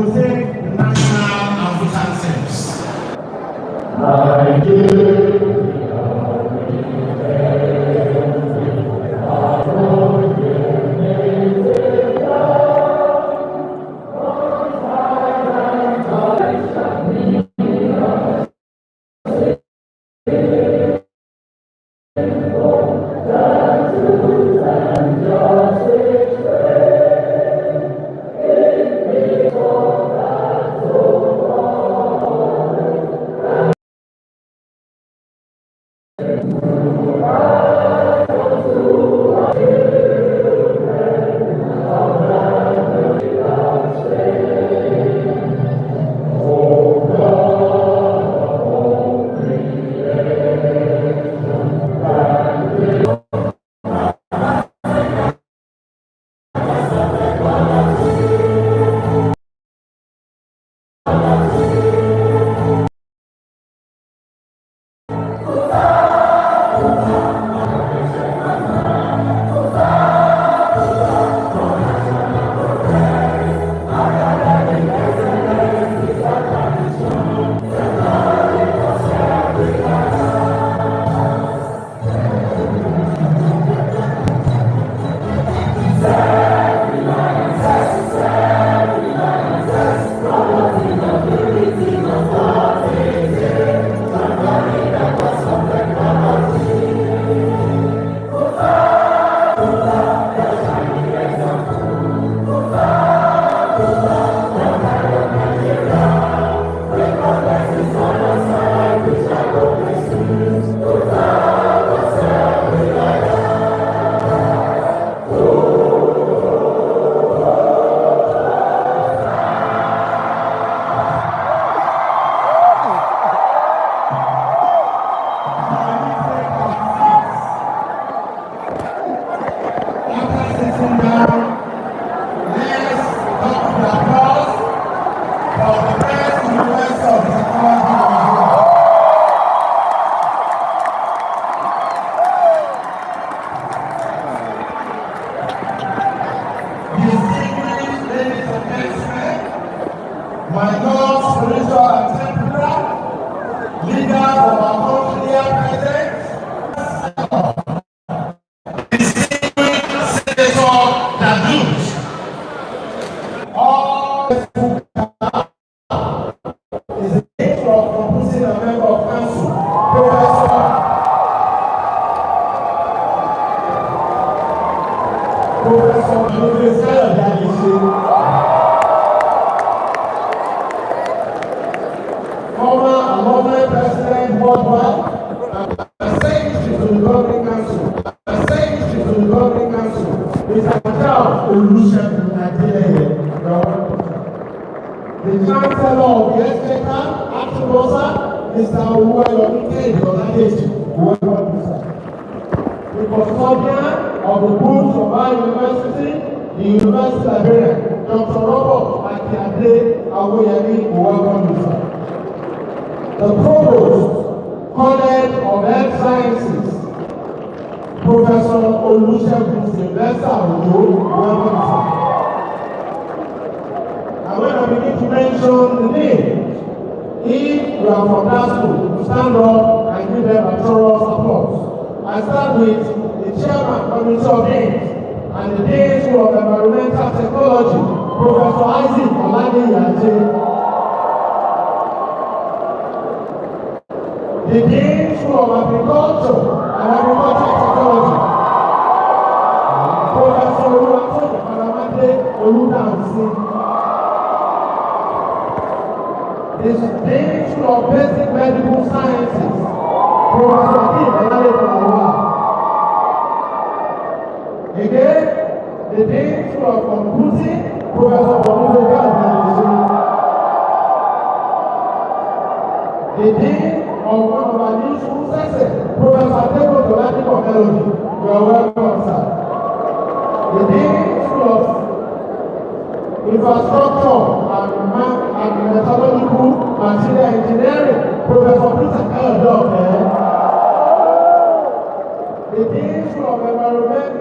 will sing the national African hymns. My Lord, spiritual and temporal, leaders of our country here present, distinguished Senator Daduch, all is the nature of composing a member of council, Professor former alumni president worldwide, and secretary to the governing council, Mr. Charles Olusegun Adeleye, the chancellor of the exchequer, Atubosa, Mr. Oluwayomi Oladeji, the custodian of the books of our university, the university librarian, Dr. Robert Akiade Awoyemi, welcome you, sir. The Provost, College of Health Sciences, Professor Olusegun Sylvester Ojo, welcome, sir. And when I begin to mention the names, if you are from that school, stand up and give them a thorough applause. I start with the Chairman, Committee of Deans, and the Dean School of Environmental Technology, Professor Isaac Oladiyaje. The Dean School of Agriculture and Agricultural Technology, Professor Oluwatoyin Faramade Oludansi. The Dean School of Basic Medical Sciences, Professor Akin Elalekolawa. Again, the Dean School of Computing, Professor Boniface Adeniyi. The Dean of one of our new school sessions, Professor Adego Doladipo Melody. You are welcome, sir. The Dean School of Infrastructure and Metallurgical Material Engineering, Professor Peter Kayode. The Dean School of Environment,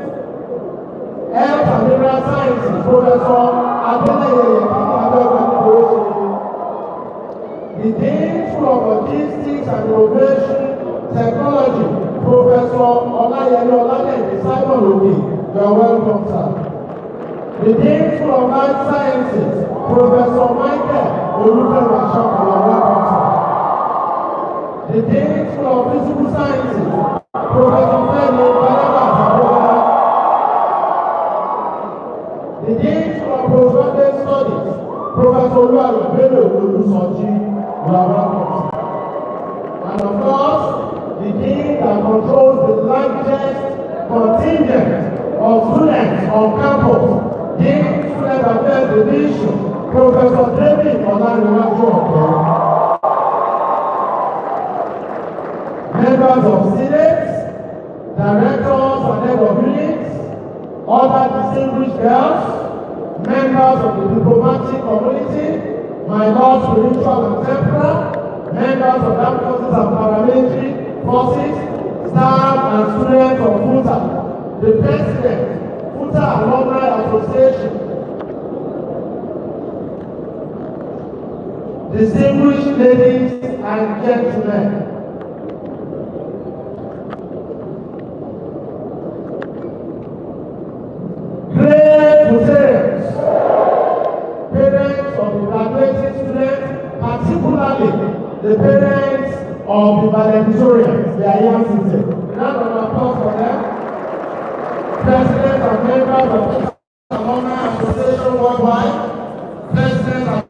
Health and Mineral Sciences, Professor Adeleye Yekini Adegbanibo. and Innovation Technology, Professor Olayemi Oladende Simon Obi, you are welcome, sir. The Dean School of Life Sciences, Professor Michael Olufemi Ashoka, you are welcome, sir. The Dean School of Physical Sciences, Professor Femi Baleba Asabola. The Dean School of Postgraduate Studies, Professor Oluwayo Bello Olusoji, you are welcome, sir. And of course, the Dean that controls the largest contingent of students on campus, Dean Student Affairs Division, Professor David Olaniwaju Oke. Members of Senate, directors and head of units, other distinguished girls, members of the diplomatic community, my Lord spiritual and temporal, members of armed forces and paramilitary forces, staff and students of FUTA, the President, FUTA Alumni Association, distinguished ladies and gentlemen, great FUTArians, parents of the graduating students, particularly the parents of the valedictorians, they are here seated. Round of applause for them. President and members of the Alumni Association Worldwide, President and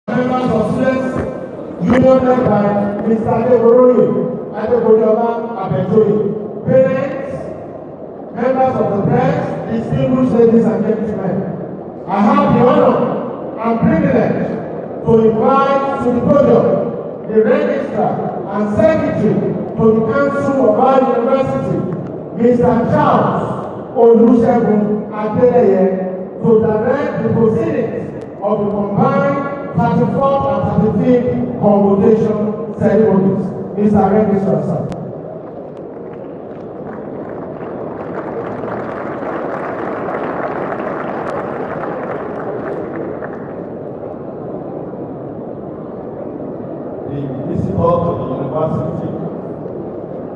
members of Students Union led by Mr. Adeboroye Abetoye, parents, members of the press, distinguished ladies and gentlemen, I have the honor and privilege to invite to the podium the Registrar and Secretary to the Council of our University, Mr. Charles Olusegun Adeleye, to direct the proceedings of the combined 34th and 35th Convocation ceremonies. Mr. Registrar, sir. The visitor to the university,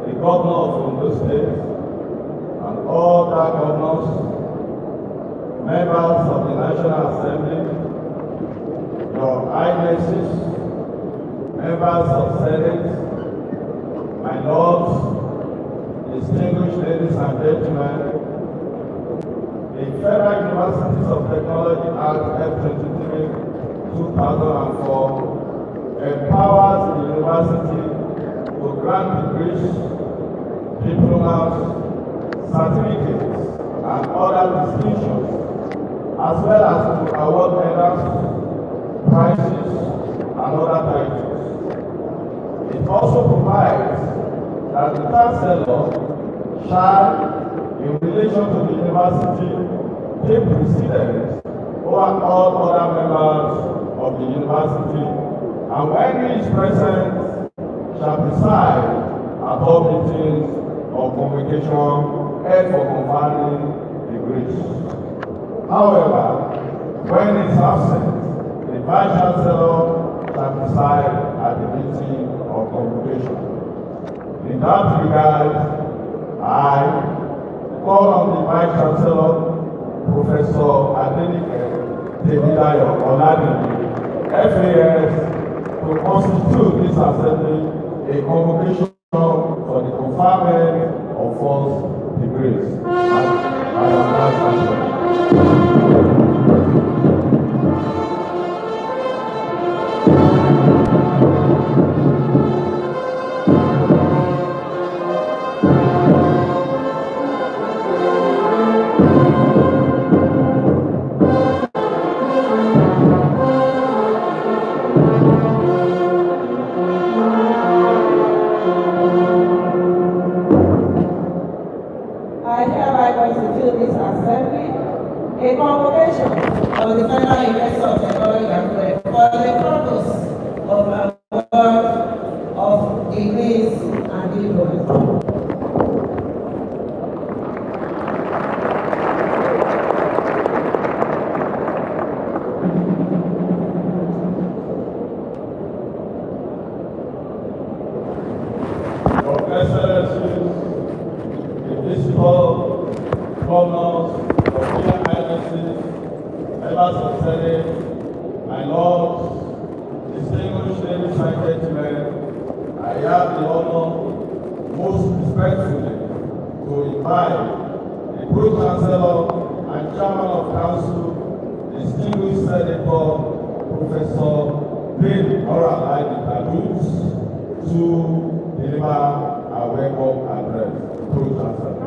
the governor of Ondo State, and all other governors, members of the National Assembly, your highnesses, members of Senate, my lords, distinguished ladies and gentlemen, the Federal Universities of Technology Act F23 2004 empowers the university to grant degrees, diplomas, certificates, and other distinctions, as well as to award medals, prizes, and other titles. It also provides that the chancellor shall, in relation to the university, take precedence over all other members of the university, and when he is present, shall preside at all meetings of convocation held for conferring degrees. However, when he is absent, the Vice Chancellor shall preside at the meeting of convocation. In that regard, I call on the Vice Chancellor, Professor Adenike Temidayo Oladende, FAS, to constitute this assembly a convocation for the conferment of first degrees. I am Vice Chancellor. Governors, distinguished ladies and gentlemen, I have the honor most respectfully to invite the Pro-Chancellor and Chairman of Council, distinguished Senator Professor Ben Oral to deliver a welcome address. Pro-Chancellor.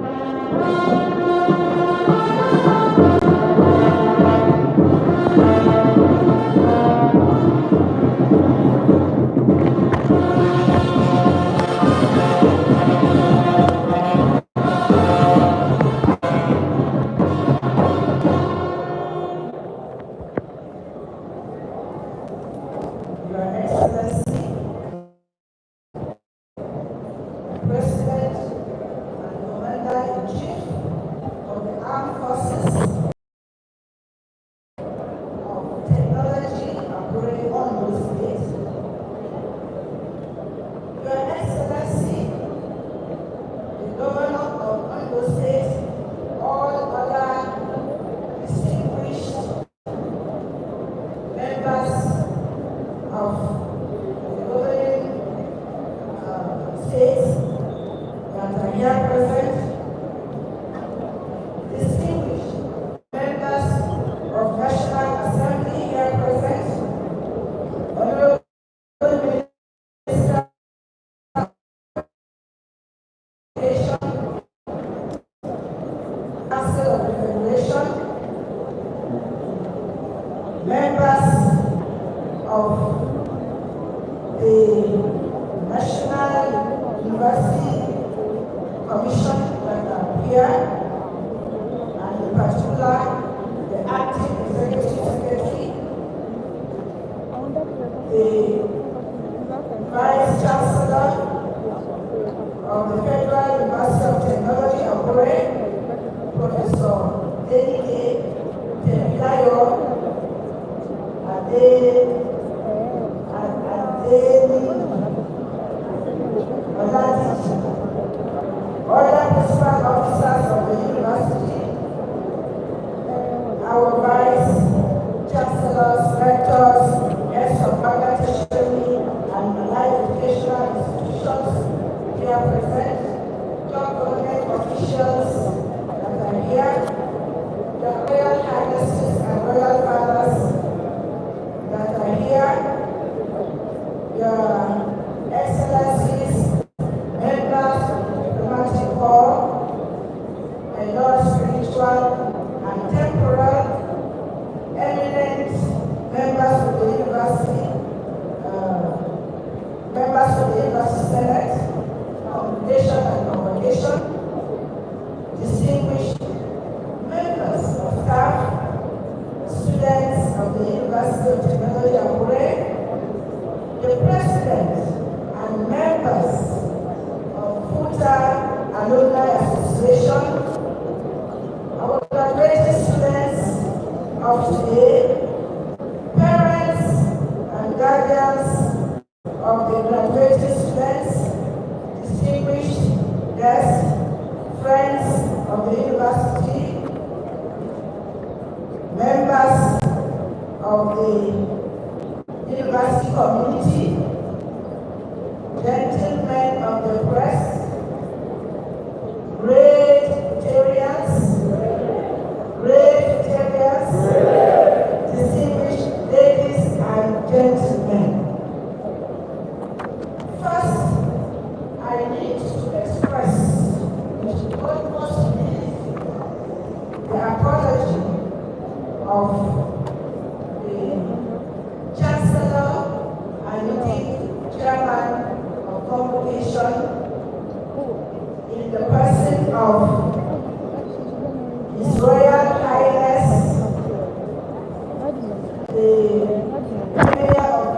the Mayor of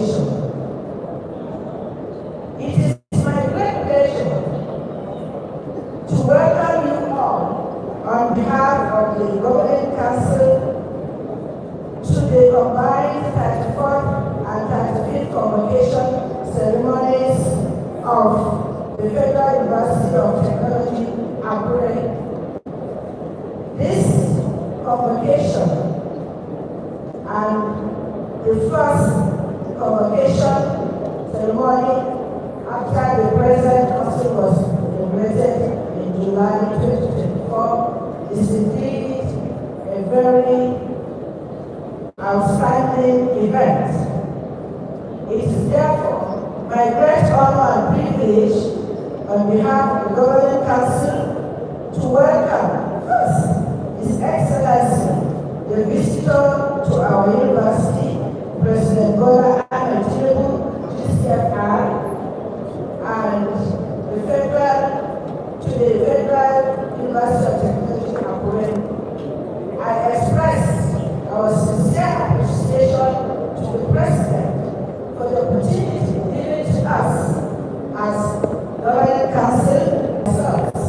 Convocation. It is my great pleasure to welcome you all on behalf of the Governing Council to the combined 34th and 35th Convocation ceremonies of the Federal University of Technology, Akure. This convocation and the first convocation ceremony after the present council was inaugurated in July 2024 is indeed a very outstanding event. It is therefore my great honor and privilege on behalf of the Governing Council to welcome first His Excellency, the visitor to our university, President Bola Ahmed Tinubu, GCFR, and the Federal University of Technology, Akure. I express our sincere appreciation to the President for the opportunity given to us as Governing Council results.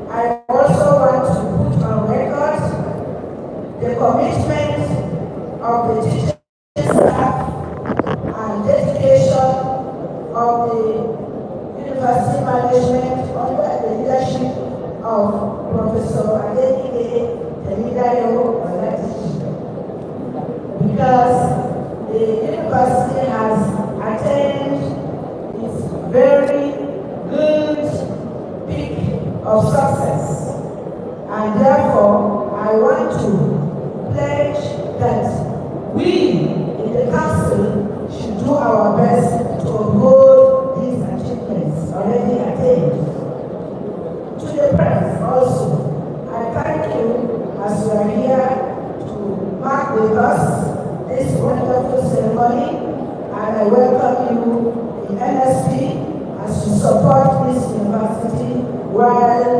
I also want to put on record the commitment of the teaching staff and dedication of the university management under the leadership of Professor Adeniyi Temidayo Oladipo, because the university has attained its very good peak of success, and therefore I want to pledge that we in the council should do our best to uphold these achievements already attained. To the press also, I thank you as you are here to mark with us this wonderful ceremony, and I welcome you in NSP as you support this university while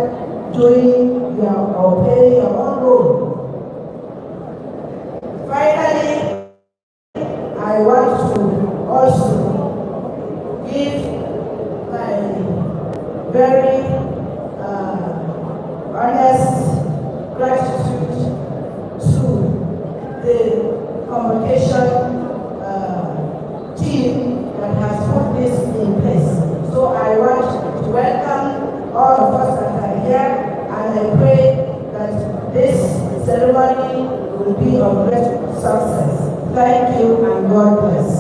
doing or playing your own role. Finally, I want to also give my very honest gratitude to the convocation team that has put this in place. So I want to welcome all of us that are here, and I pray that this ceremony will be of great success. Thank you and God bless.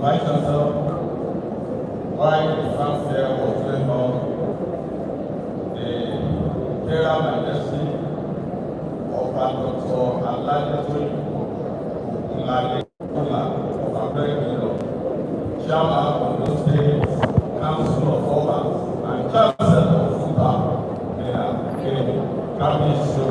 Vice Chancellor, while the fanfare was going on, the Imperial Majesty of Dr. Al-ameen of Akure Kingdom, Chairman of the State Council of Obas, and Chancellor of Futa, Cabinet Show.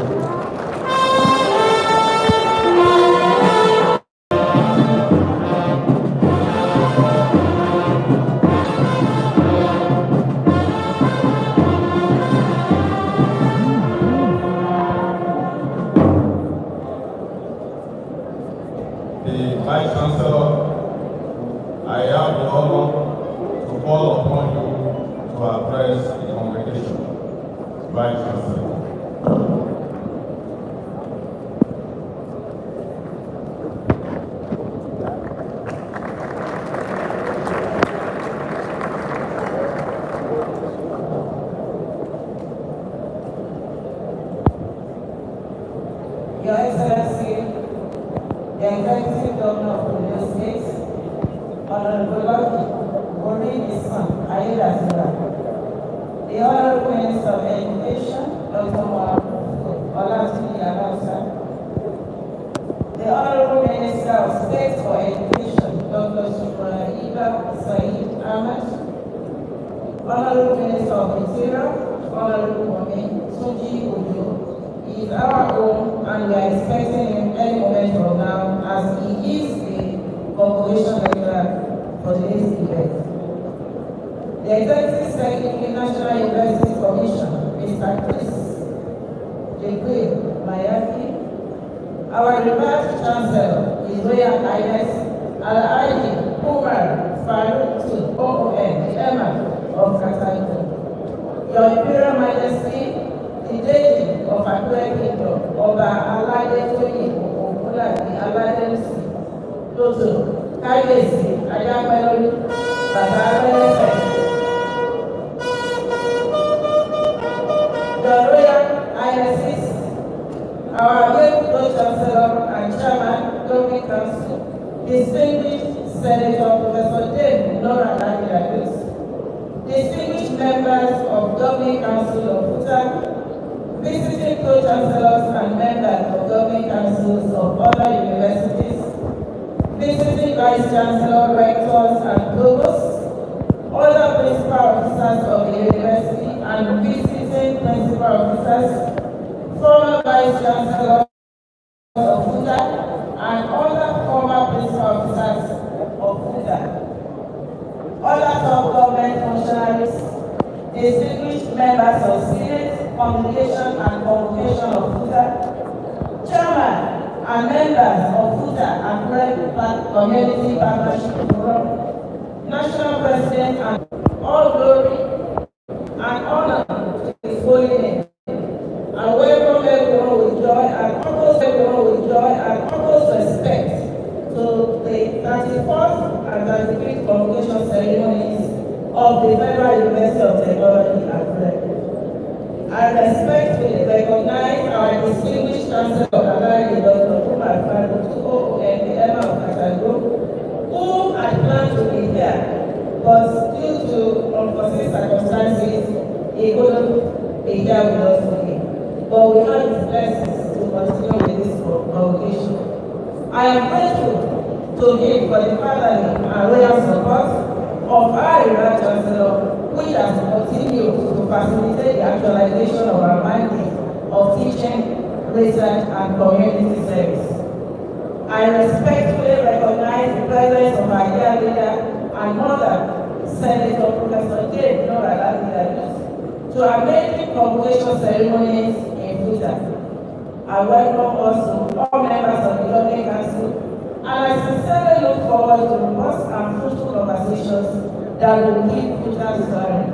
The Vice Chancellor, I have the honor to call upon you to address the congregation. Vice Chancellor. Your Excellency, the Executive Governor of the State, Honorable Ori Isan Ayedazura, the Honorable Minister of Education, Dr. Olatuni Alausa, the Honorable Minister of State for Education, Dr. Iba Said Ahmed, Honorable Minister of Interior, Honorable Momi Tunji Ojo, is our own, and we are expecting him any moment from now as he is the Convocation lecturer for today's event. The Executive Secretary, National University Commission, Mr. Chris Jekwe Mayaki, our revered Chancellor, His Royal Highness Al-Aji Umar Farouk OON, the Emir of Qatar, Your Imperial Majesty, the Deji of Akure Kingdom, Oba Aladetoyi Ogunlade Aladelusi, Lótò, Kábíyèsí, Ajápẹ́lólú, Bàbá Abẹ́lẹ́fẹ̀. The Royal Highnesses, our late Pro-Chancellor and Chairman, Governing Council, distinguished Senator Professor Dave Nora Lagos, distinguished members of Governing Council of Futa, visiting Pro-Chancellors and members of Governing Councils of other universities, visiting Vice Chancellor, Rectors and Provosts, other Principal Officers of the University and visiting Principal Officers, former Vice Chancellor of Futa and other former Principal Officers of Futa, other top government functionaries, distinguished members of Senate, Convocation and Convocation of Futa, Chairman and members of Futa and Community Partnership Forum, National President, and all glory and honor to His holy name. And welcome everyone with joy and utmost respect to the 31st and 33rd Convocation ceremonies of the Federal University of Technology, Akure. I respectfully recognize our distinguished Chancellor, Dr. Umar Farouk OON, the Emir of Qatar, who had planned to be here, but due to unforeseen circumstances, he couldn't be here with us today. But we have his blessings to continue with this convocation. I am grateful to him for the fatherly and royal support of our Reverend Chancellor, which has continued to facilitate the actualization of our mandate of teaching, research, and community service. I respectfully recognize the presence of our dear leader and mother, Senator Professor Dave Nora Lagos, to our maiden convocation ceremonies in Futa. I welcome also all members of the Governing Council, and I sincerely look forward to robust and fruitful conversations that will keep Futa soaring.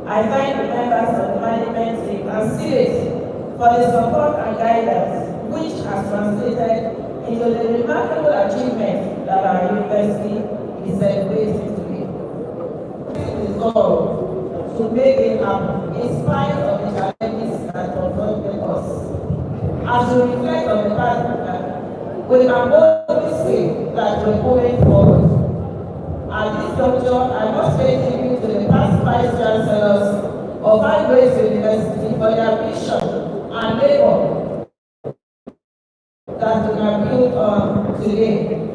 I thank the members of the management team and Senate for the support and guidance which has translated into the remarkable achievement that our university is celebrating today. This goal to make it happen in spite of the challenges that confront us. As we reflect on the past, we can boldly say that we're moving forward. juncture, I must pay tribute to the past vice chancellors of Akure University for their vision and labor that we have built on today.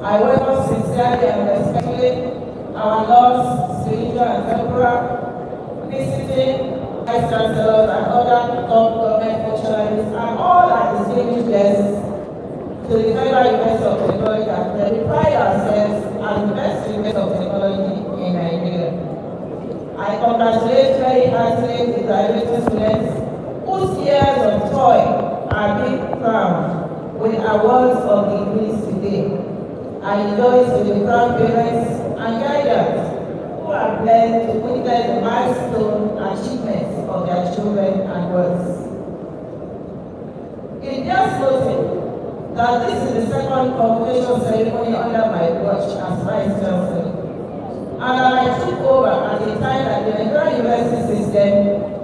I welcome sincerely and respectfully our lost spiritual and temporal visiting vice chancellors and other top government functionaries and all our distinguished guests to the Federal University of Technology and we pride ourselves as the best university of technology in Nigeria. I congratulate very heartily the graduating students whose years of toil are being crowned with awards of degrees today. I rejoice with the proud parents and guardians who are blessed to witness the milestone achievements of their children and works. It just noted that this is the second convocation ceremony under my watch as Vice Chancellor. And I took over at a time that the Nigerian university system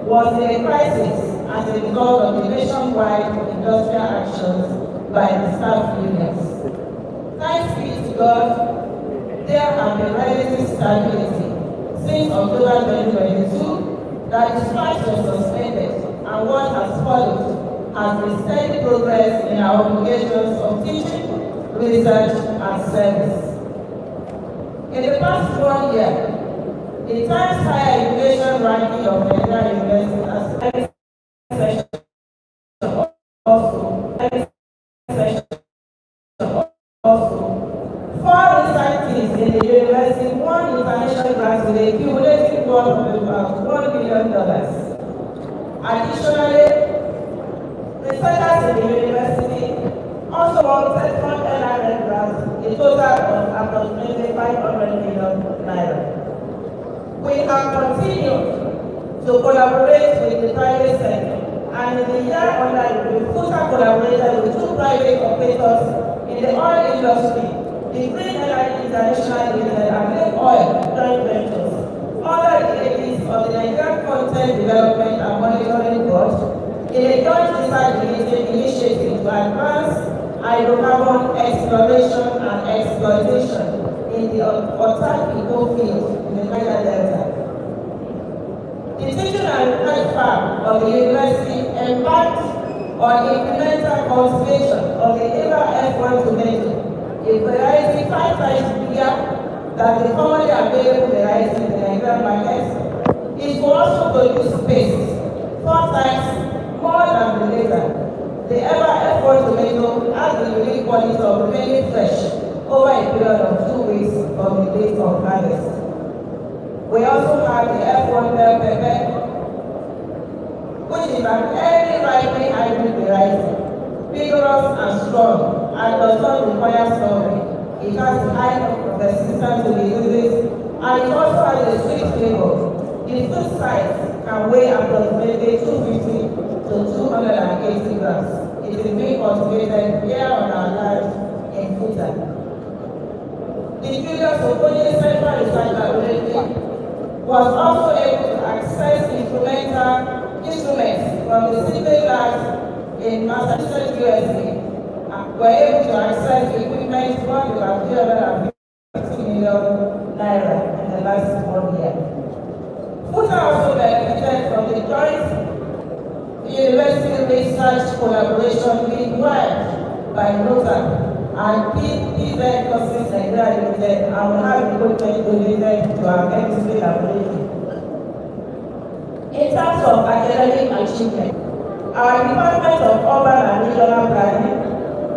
was in a crisis as a result of the nationwide industrial actions by the staff unions. Thanks be to God, there have been relative stability since October 2022 that the strikes were suspended and what has followed has been steady progress in our obligations of teaching, research, and service. In the past 1 year, the Times Higher Education ranking of Nigerian University as four research in the university won international grants with a cumulative worth of about $1 million. Additionally, researchers in the university also won second NRL grants, a total of approximately 500 million naira. We have continued to collaborate with the private sector, and in the year under review, FUTA collaborated with two private operators in the oil industry, the Green Energy International Limited and Green Oil joint ventures, under the aegis of the Nigerian Content Development and Monitoring Board, in a joint research initiative to advance hydrocarbon exploration and exploitation in the Akure field in the Niger Delta. The teaching and research farm of the university embarked on incremental cultivation of the Eva F1 tomato, a variety 5 times bigger than the commonly available variety in the Nigerian market. It will also produce paste 4 times more than the later. The Eva F1 tomato has the unique quality of remaining fresh over a period of 2 weeks from the date of harvest. We also have the F1 bell pepper, which is an early ripening hybrid variety, vigorous and strong, and does not require storing. It has a high resistance to diseases, and it also has a sweet flavor. The fruit size can weigh approximately 250 to 280 grams. It is being cultivated here on our land in FUTA. The Julius Okoye Central Research Laboratory was also able to access instruments from the Sydney Labs in Massachusetts, USA. Were able to access equipment worth about 350 million naira in the last 1 year. FUTA also benefited from the joint university research collaboration being led by NOTA and PZ Courses Nigeria Limited, and will have equipment donated to our chemistry laboratory. In terms of academic achievement, our Department of Urban and Regional Planning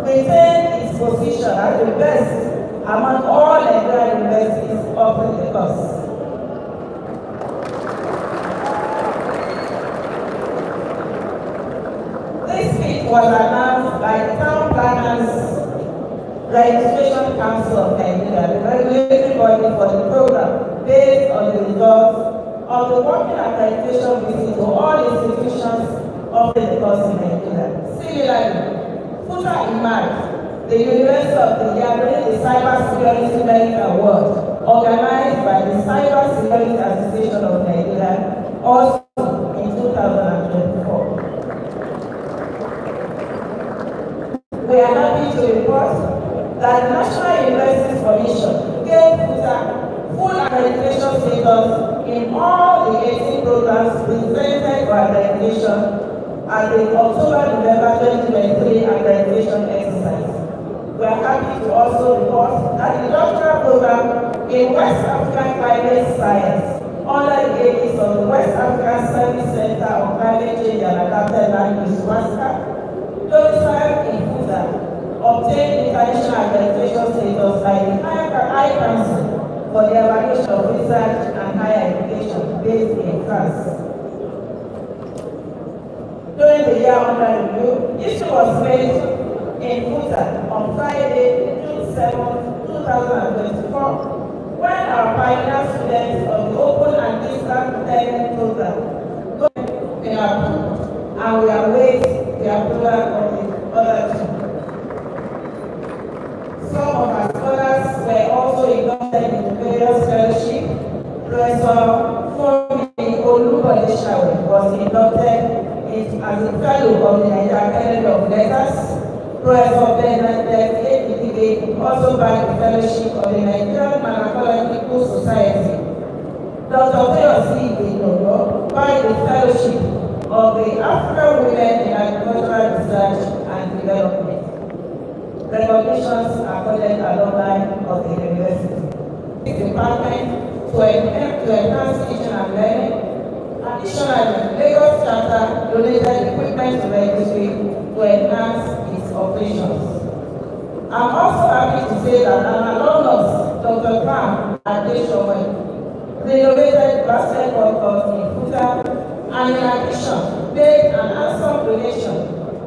retained its position as the best among all Nigerian universities offering the course. This feat was announced by the Town Planners Registration Council of Nigeria, the regulatory body for the program, based on the results of the working accreditation visit to all institutions offering the course in Nigeria. Similarly, FUTA emerged the University of the Year winning the Cyber Security Merit Award, organized by the Cyber Security Association of Nigeria, also in 2024. We are happy to report that the National Universities Commission gave FUTA full accreditation status in all the 18 programs presented for accreditation at the October-November 2023 accreditation exercise. We are happy to also report that the doctoral program in West African Climate Science under the aegis of the West African Service Center on Climate Change and Adapted Land Use (WASCA), domiciled in Futa, obtained international accreditation status by the High Council for the Evaluation of Research and Higher Education based in France. During the year under review, history was made in Futa on Friday, June 7, 2024, when our pioneer students of the Open and Distance Learning Program were approved, and we await the approval of the other two. Some of our scholars were also inducted into various fellowships. Professor Fumi Olubodeshawe was inducted as a fellow of the Nigerian Academy of Letters. Professor Bernadette Ekidige also by the fellowship of the Nigerian Malacological Society. Dr. Teosi Idodo by the fellowship of the African Women in Agricultural Research and Development. Recognitions accorded alumni of the university. The department to enhance teaching and learning. Additionally, Lagos Charter donated equipment to the industry to enhance its operations. I'm also happy to say that an alumnus, Dr. Pam Adeshowe, renovated basketball court in Futa, and in addition, made an handsome donation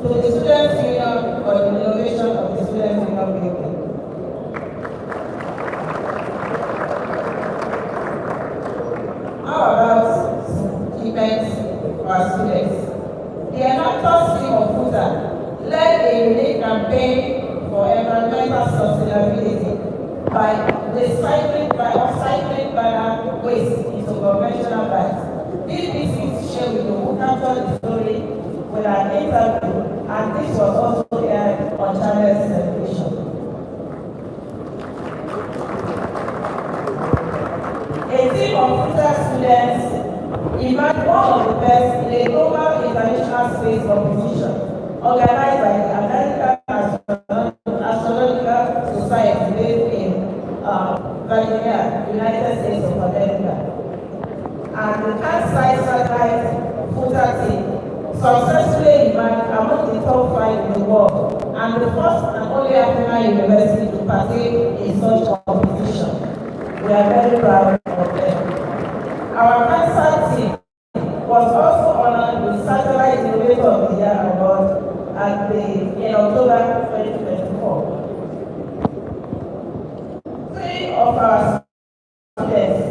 to the Students' Union for the renovation of the Students' Union building. How about events for our students? The enactors team of Futa led a unique campaign for environmental sustainability by upcycling banana waste into conventional bags. BBC shared with you who captured the story with an interview, and this was also aired on Channel Television. A team of Futa students emerged one of the best in a global international space competition organized by the American Astronomical Society based in Virginia, United States of America. And the Kansai satellite Futa team successfully emerged among the top 5 in the world and the first and only African university to partake in such competition. We are very proud of them. Our Kansai team was also honored with Satellite Innovator of the Year Award in October 2024. 3 of our students,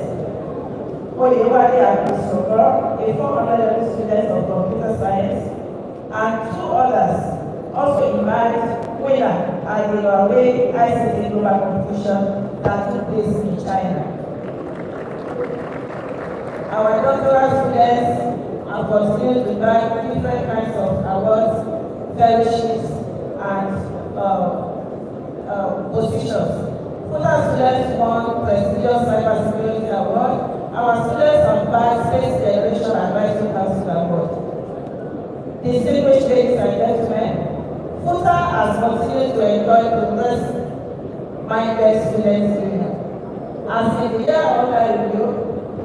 Oyewale Abisogo, a 400 student of computer science, and 2 others also emerged winner at the Huawei ICT Global Competition that took place in China. Our doctoral students have continued to buy different kinds of awards, fellowships, and positions. Futa students won prestigious cybersecurity award. Our students have bought Space Generation Advisory Council award. Distinguished ladies and gentlemen, Futa has continued to enjoy progress-minded students union. As in the year under review,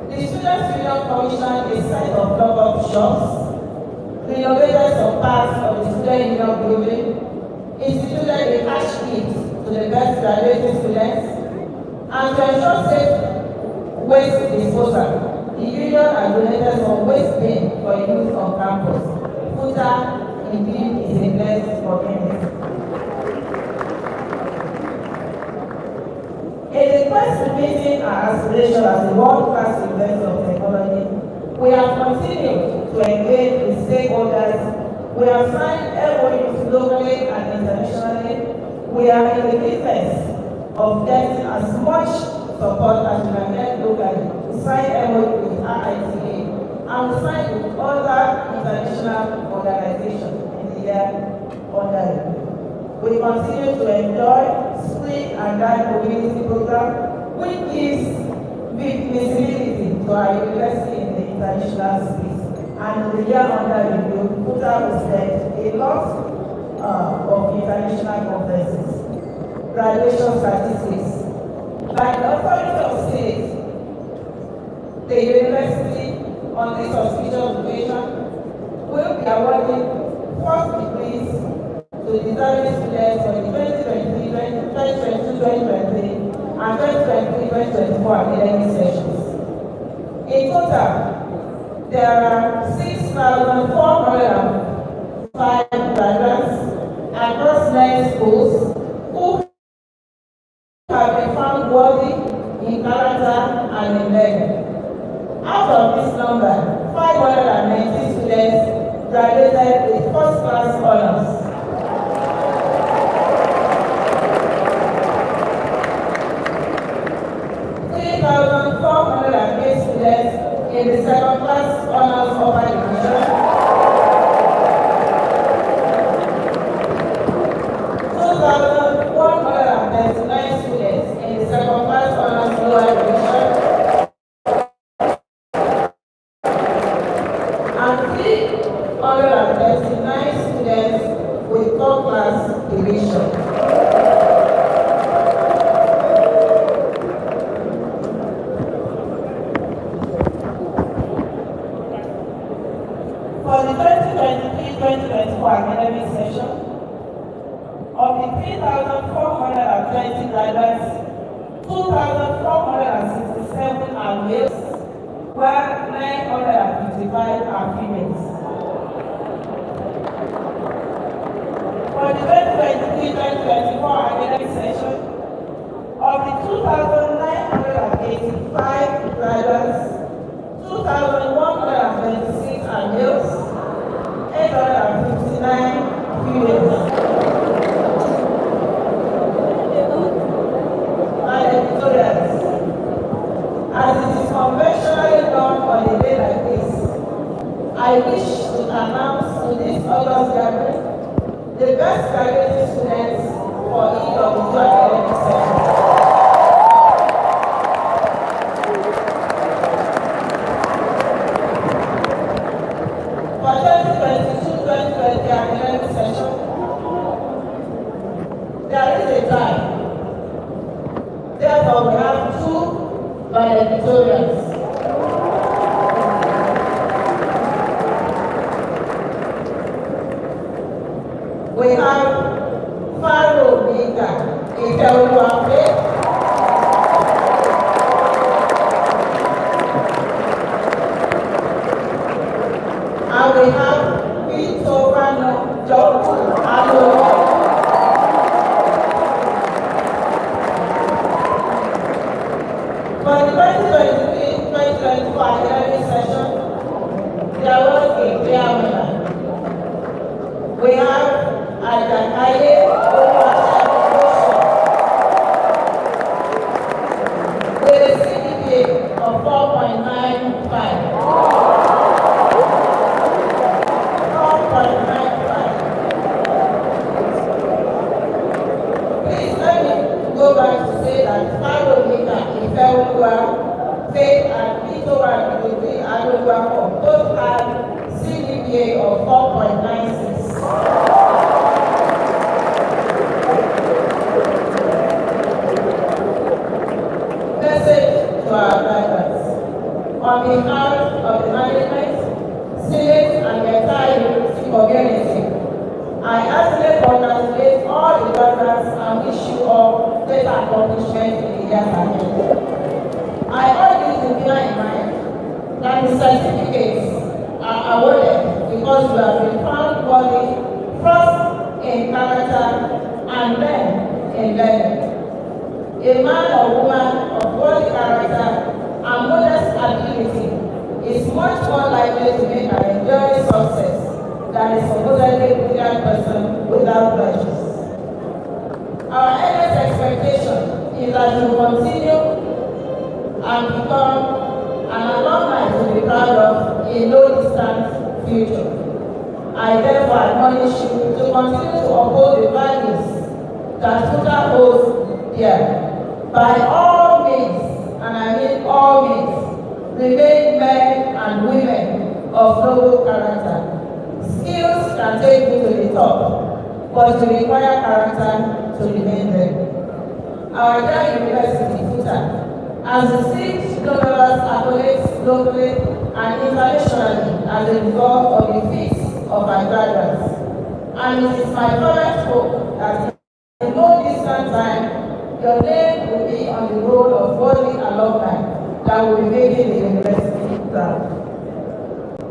the Students' Union commissioned a set of lock-up shops, renovated some parts of the Student Union building, instituted a cash kit to the best graduating students, and to ensure safe waste disposal, the union has donated some waste bin for use on campus. Futa indeed is a blessed community. In the quest to meeting our aspiration as a world-class investor of technology, we have continued to engage with stakeholders. We have signed MOUs locally and internationally. We are in the business of getting as much support as we can get locally. We signed MOU with RITA, and we signed with other international organizations in the year under review. We continue to enjoy Spring and Guide Mobility Program, which gives visibility to our university in the international space. And in the year under review, Kuta hosted a lot of international conferences, graduation statistics. By the authority of state, the university on this auspicious occasion will be awarding first degrees to deserving students for the 2022-2023 and 2023-2024 academic sessions. In total, there are 6,405 graduates across 9 schools who have been found worthy in character and in learning. Out of this number, 590 students graduated with first-class honors. 3,408 students in the second-class honors upper division. 2,139 students in the second-class honors lower division. And 339 students with third-class division. For the 2023-2024 academic session, of the 3,420 graduates, 2,467 are males, while 955 are females. For the 2023-2024 academic session, of the 2,985 graduates, 2,126 are males, 859 females. And editorials. As it is conventionally done on a day like this, I wish to announce to this August gathering the best graduating students for each of the 2 academic sessions. For 2022-2023 academic session, there is a tie. Therefore, we have 2 valedictorians. We have Pharaoh Mika Ikeoluwape, and we have Vitovano Joku Alowo. For the 2023-2024 academic session, there was a clear winner. We have Ajakaye with a CGPA of 4.95. 4.95. Please let me go back to say that Pharaoh Mika Ikeoluwape, Faith and Vito Adeluwapo both had CGPA of 4.96. Message to our graduates. On behalf of the management, Senate, and the entire university community, I heartily congratulate all the graduates and wish you all great accomplishment in the years ahead. I urge you to bear in mind that the certificates are awarded because you have been found worthy first in character and then in learning. A man or woman of worthy character and modest ability is much more likely to make an enduring success than a supposedly brilliant person without virtues. Our earnest expectation is that you continue and become an alumni to be proud of in no distant future. I therefore admonish you to continue to uphold the values that Kuta holds dear by all means, and I mean all of noble character. Skills can take you to the top, but you require character to remain there. Our dear University, FUTA, has received numerous accolades locally and internationally as a result of the feats of our graduates. And it is my fervent hope that in no distant time, your name will be on the roll of worthy alumni that will be making the university proud.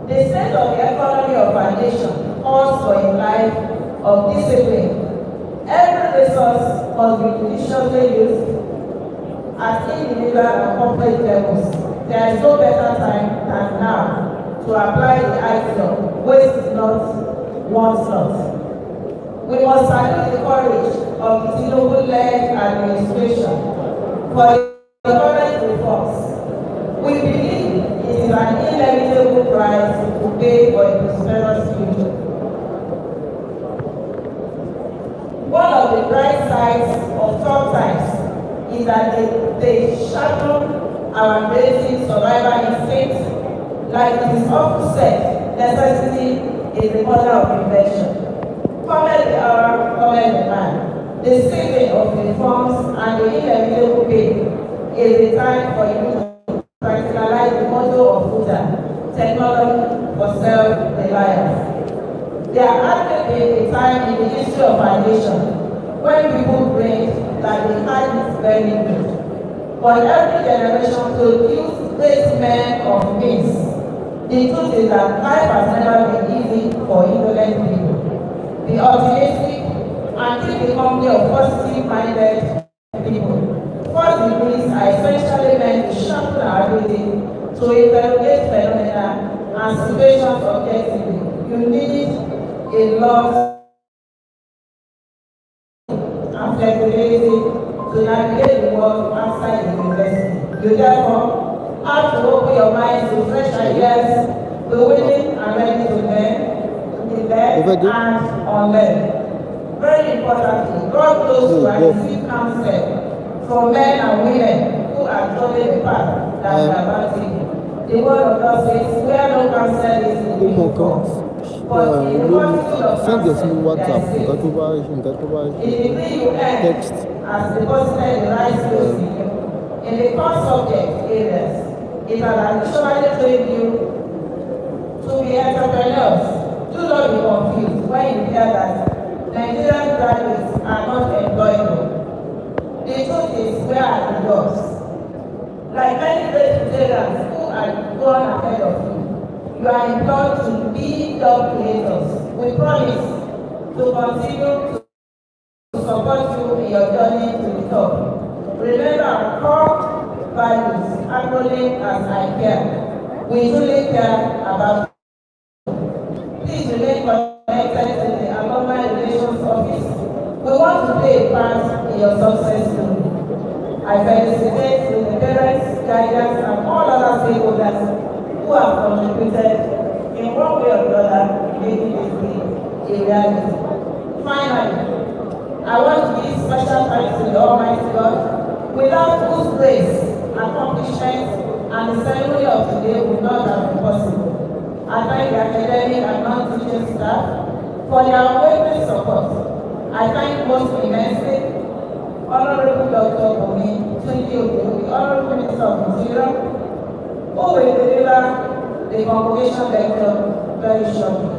The state of the economy of our nation calls for a life of discipline. Every resource must be judiciously used at individual and corporate levels. There is no better time than now to apply the axiom, waste not, want not. We must salute the courage of the Tinubu-led administration for the current reforms. We believe it is an inevitable price to pay for a prosperous future. One of the bright sides of tough times is that they sharpen our basic survival instincts. Like it is often said, necessity is the mother of invention. Comment the hour, comment the man. The saving of reforms and the inevitable pain is the time for you to practicalize the motto of FUTA, technology for self-reliance. There has been a time in the history of our nation when people claimed that they had it very good. But every generation produced great men of means. The truth is that life has never been easy for indolent people. Be optimistic and keep the company of positive-minded people. First degrees are essentially meant to sharpen our ability to interrogate phenomena and situations objectively. You need a lot and flexibility to navigate the world outside the university. You therefore have to open your mind to fresh ideas, be willing and ready to learn, and unlearn. Very importantly, God knows to receive counsel from men and women who are following the path that we are about to take. The word of God says, where no counsel is in the book. But in the multitude of counsel, there is faith. In the degree you earn as deposited in the right skills in you, in the core subject areas, it has additionally trained you to be entrepreneurs. Do not be confused when you hear that Nigerian graduates are not employable. The truth is, where are the jobs? Like many great Nigerians who are gone ahead of you, you are employed to be job creators. We promise to continue to support you in your journey to the top. Remember our core values, acronym as I care. We truly care about you. Please remain connected to the Alumni Relations Office. We want to play a part in your success story. I felicitate with the parents, guidance, and all other stakeholders who have contributed in one way or the other in making this dream a reality. Finally, I want to give special thanks to the Almighty God, without whose grace, accomplishments, and the ceremony of today would not have been possible. I thank the academic and non-teaching staff for their unwavering support. I thank most immensely Honorable Dr. Bumi Tunji, the Honorable Minister of Interior, who will deliver the Convocation lecture very shortly.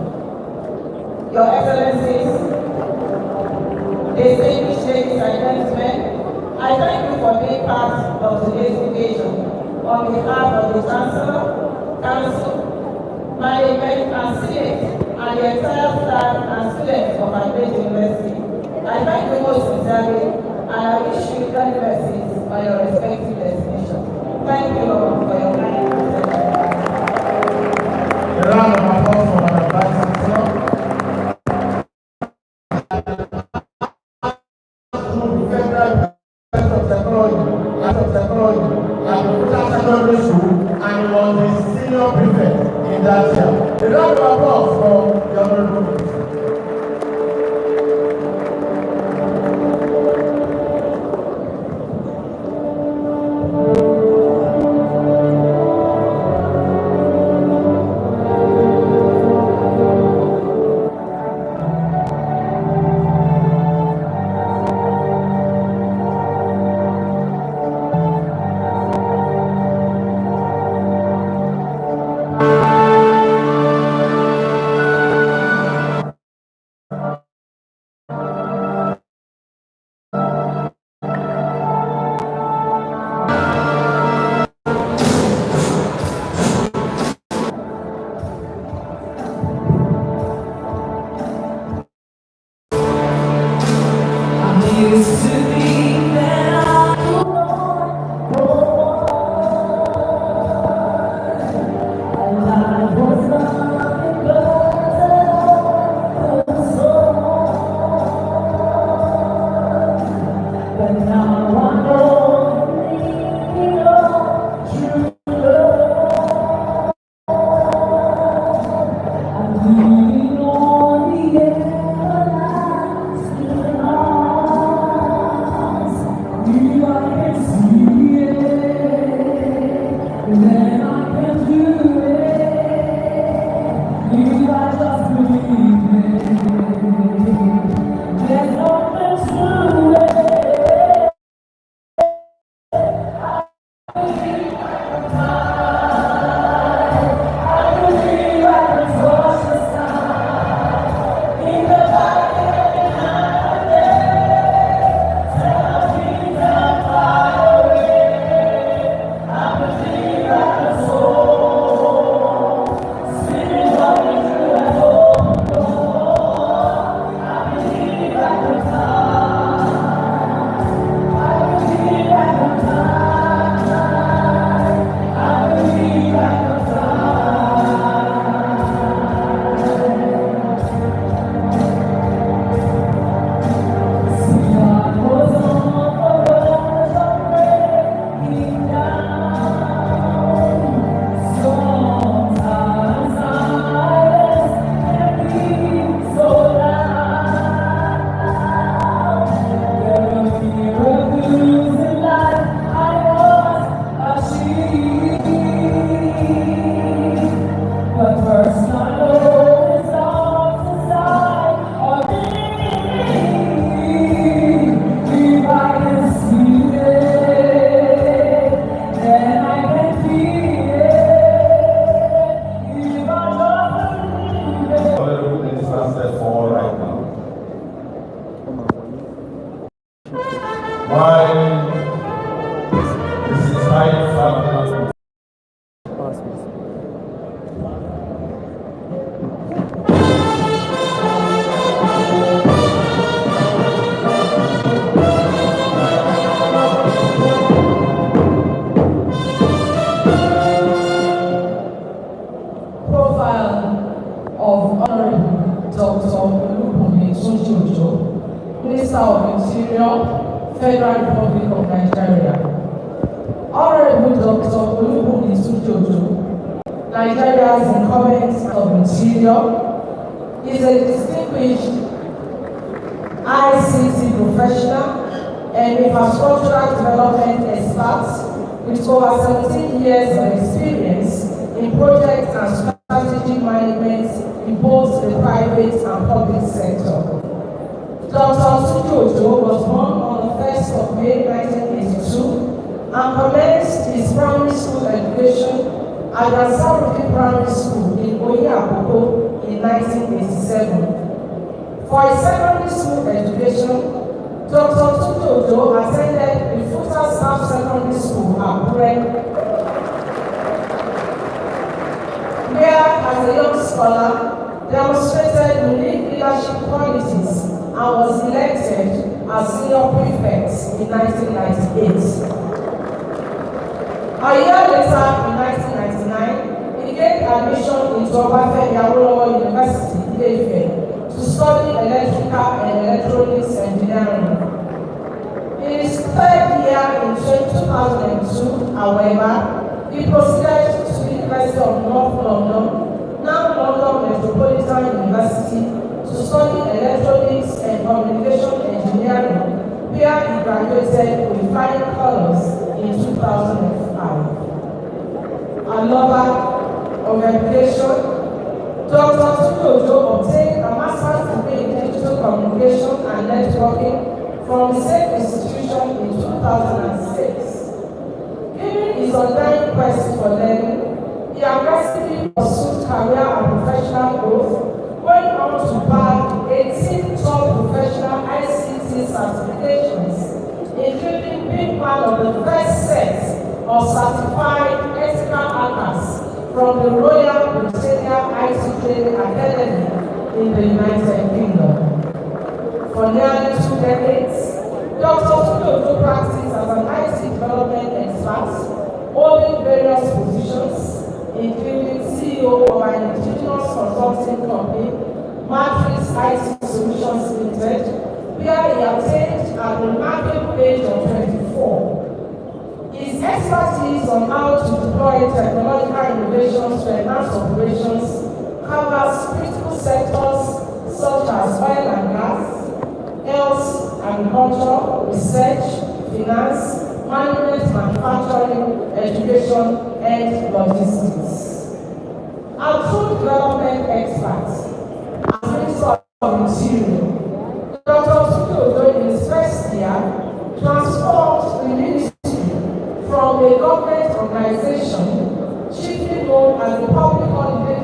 Your Excellencies, distinguished ladies and gentlemen, I thank you for being part of today's occasion. On behalf of the Chancellor, Council, Management, and Senate, and the entire staff and students of our great university, I thank you most sincerely, and I wish you very blessings on your respective destinations. Thank you all for your kind attention. A round of applause for our Vice Chancellor. Secondary school, and he was the senior prefect in that year. A round of applause for the Honorable Minister. while his inspired family. Minister of Interior, Federal Republic of Nigeria. Honorable Dr. Olubunmi Tunji, Nigeria's incumbent of Interior, is a distinguished ICT professional and infrastructural development expert with over 17 years of experience in project and strategic management in both the private and public sector. Dr. Tunji was born on the 1st of May 1982 and commenced his primary school education at the Saruki Primary School in Akure in 1987. For his secondary school education, Dr. Tunji attended the Futa Staff Secondary School, Akure, where, as a young scholar, demonstrated unique leadership qualities and was elected as senior prefect in 1998. A year later, in 1999, he gained admission into Obafemi Awolowo University, Ile-Ife, to study electrical and electronics engineering. In his third year in 2002, however, he proceeded to the University of North London, now London Metropolitan University, to study electronics and communication engineering, where he graduated with flying colors in 2005. A lover of education, Dr. Tunji obtained a master's degree in digital communication and networking from the same institution in 2006. Given his undying quest for learning, he aggressively pursued career and professional growth, going on to bag 18 top professional ICT certifications, including being one of the first set of certified ethical hackers from the Royal Britannia IT Training Academy in the United Kingdom. For nearly 2 decades, Dr. Tunji practiced as an IT development expert, holding various positions, including CEO of an indigenous consulting company, Matrix IT Solutions Limited, where he attained at the remarkable age of 24. His expertise on how to deploy technological innovations to enhance operations covers critical sectors such as oil and gas, health, agriculture, research, finance, management, manufacturing, education, and logistics. A true development expert, as Minister of Interior, Dr. Tunji, in his first year, transformed the ministry from a government organization chiefly known as the Public Holiday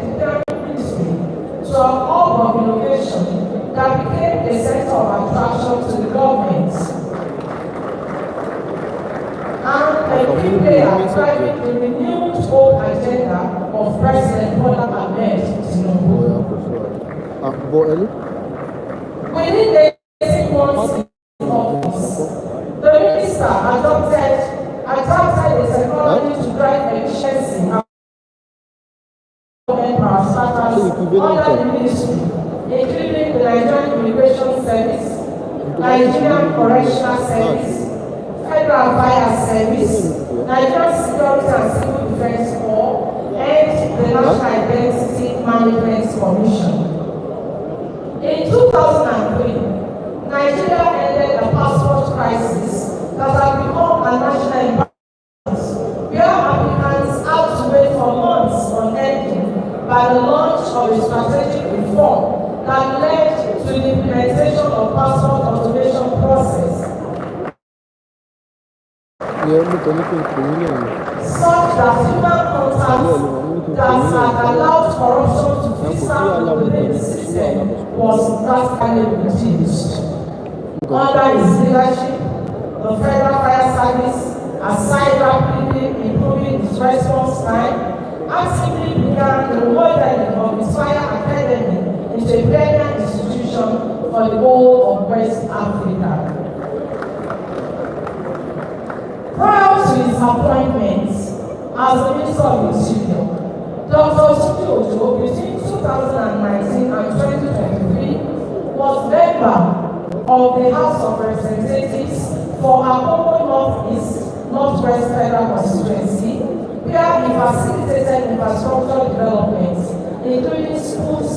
Ministry to an hub of innovation that became a center of attraction to the government. And a key player driving the renewed hope agenda of President Al-ameen. Within 18 months in office, the minister adopted a technology to drive efficiency and government parastatals under the ministry, including the Nigerian Immigration Service, Nigerian Correctional Service, Federal Fire Service, Nigerian Security and Civil Defense Corps, and the National Identity Management Commission. In 2003, Nigeria ended a passport crisis that had become a national embarrassment, where applicants had to wait for months on ending by the launch of a strategic reform that led to the implementation of passport automation process. Such that human contact that had allowed corruption to fizzle out within the system was drastically reduced. Under his leadership, the Federal Fire Service, aside rapidly improving its response time, actively began the remodeling of its fire academy into a premier institution for the whole of West Africa. Prior to his appointment as the Minister of Interior, Dr. Ojo, between 2019 and 2023, was member of the House of Representatives for Akure Northwest Federal Constituency, where he facilitated infrastructure development, including schools,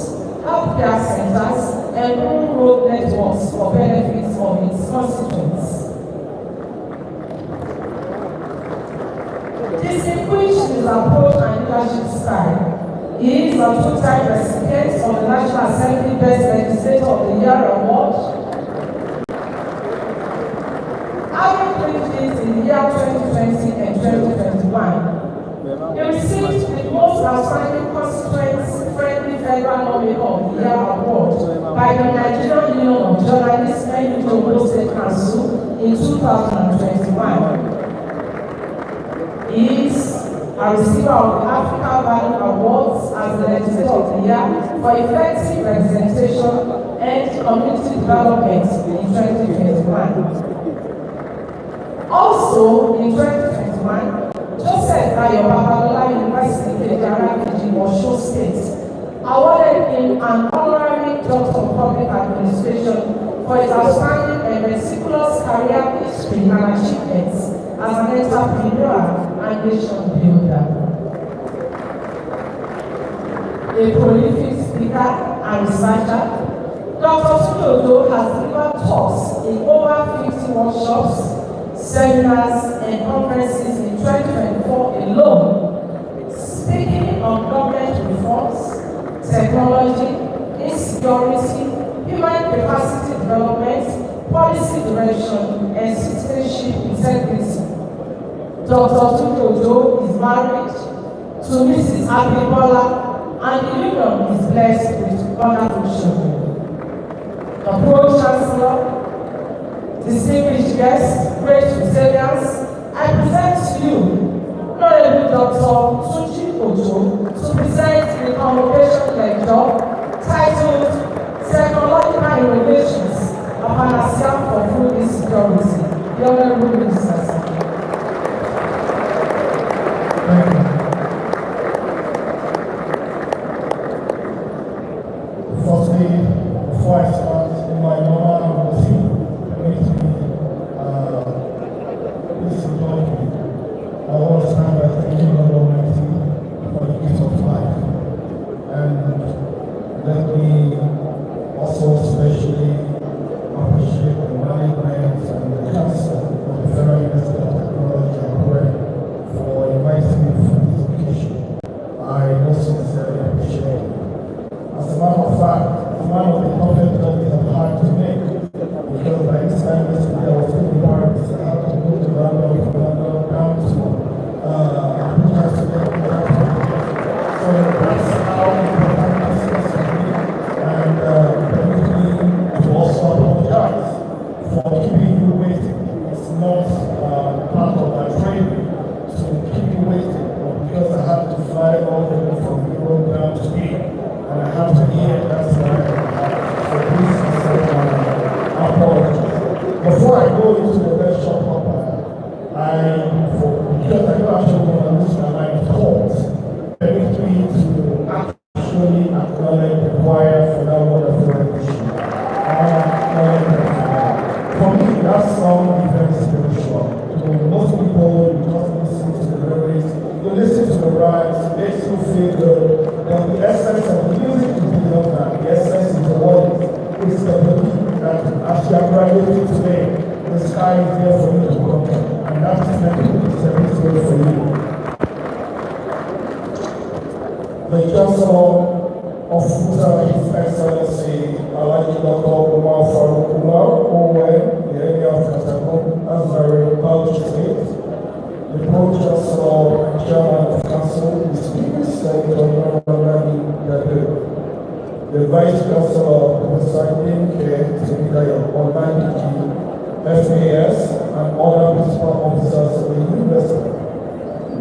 healthcare centers, and rural road networks for benefits of its constituents. Distinguished his approach and leadership style, he is a two-time recipient of the National Assembly Best Legislator of the Year Award. Having clinched it in the year 2020 and 2021, he received the most outstanding constituent-friendly federal lawmaker of the year award by the Nigerian Union of Journalists and Global State Council in 2021. He is a receiver of the Africa Value Awards as the Legislator of the Year for effective representation and community development in 2021. Also, in 2021, Joseph Ayo Babalola University in Osho State awarded him an honorary Doctor of Public Administration for his outstanding and meticulous career history and achievements as an entrepreneur and nation builder. A prolific speaker and researcher, Dr. Ojo has delivered talks in over 50 workshops, seminars, and conferences in 2024 alone, speaking on government reforms, technology, insecurity, human capacity development, policy direction, and citizenship integrity. Dr. Ojo is married to Mrs. Abibola, and the union is blessed with wonderful children. The Pro-Chancellor, distinguished guests, great resilience, I present to you Honorable Dr. Tunji Ojo to present the Convocation lecture titled Technological Innovations of an Asylum for Food Insecurity. The Honorable Minister. Firstly, before I start in my normal routine, please indulge me. I want to start by thanking God Almighty for the gift of life. And let me also especially appreciate the management and the council of the Federal University of Technology Akure for inviting me for this occasion. I most sincerely appreciate it. As a matter of fact, it's one of the toughest jobs I've had to make, because by this time yesterday I was taking part, I had to go to London, from London down to Abuja to get to that project. So that's how important this is to me, and permit me to also apologize for keeping you waiting. It's not part of my training to keep you waiting, but because I had to fly all the way from Europe down to here. And I have to hear that's right. So please accept my apologies. Before I go into the lecture proper, because I don't actually want to lose my line of thought, permit me to actually acknowledge the choir for that wonderful rendition. For me, that song is very spiritual. Most people, you just listen to the lyrics, you listen to the rhymes, it makes you feel good. But the essence of the music is beyond that. The essence is the word. It's the belief that as you are graduating today, the sky is there for you to conquer. And that is meant to be service for you. The Chancellor of Futa, His Excellency, Alaji Dr. Umar Farouk Umar, OON, the area of Katakon, Azari, Bauchi State, the Pro-Chancellor and Chairman of Council, distinguished Senator the Vice Chancellor, Presiding Care, Secretary of Almighty FAS, and other principal officers of the university,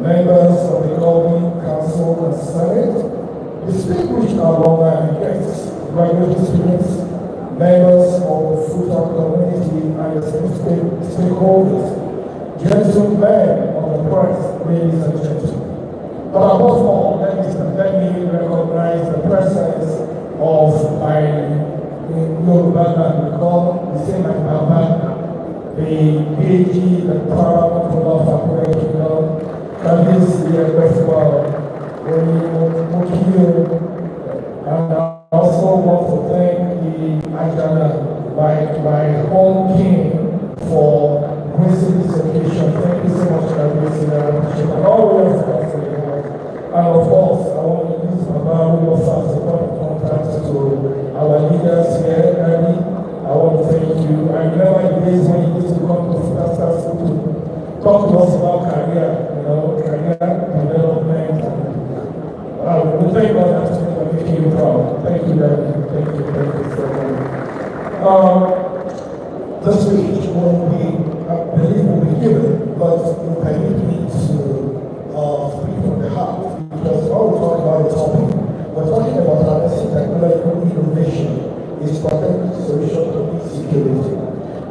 members of the governing council and senate, distinguished alumni and guests, graduate students, members of the FUTA community and the stakeholders, gentlemen of the press, ladies and gentlemen. But above all, let me recognize the presence of my Yoruba man, we call the same like Baba, the PhD, the paramount of Akure Kingdom, that is the festival, and I also want to thank the Ajana, my home king, for gracing this occasion. Thank you so much for gracing that occasion. And all the rest of us. And of course, I want to use Baba Rulo as a point of contact to our leaders here, Andy. I want to thank you. I remember the days when you used to come to Futa School to talk to us about career, career development. We thank God that's making you proud. Thank you, Daddy. Thank you so much. The speech will be, I believe, will be given, but you permit me to speak from the heart. Because when we talk about the topic, we're talking about harnessing technological innovation is strategic solution to insecurity.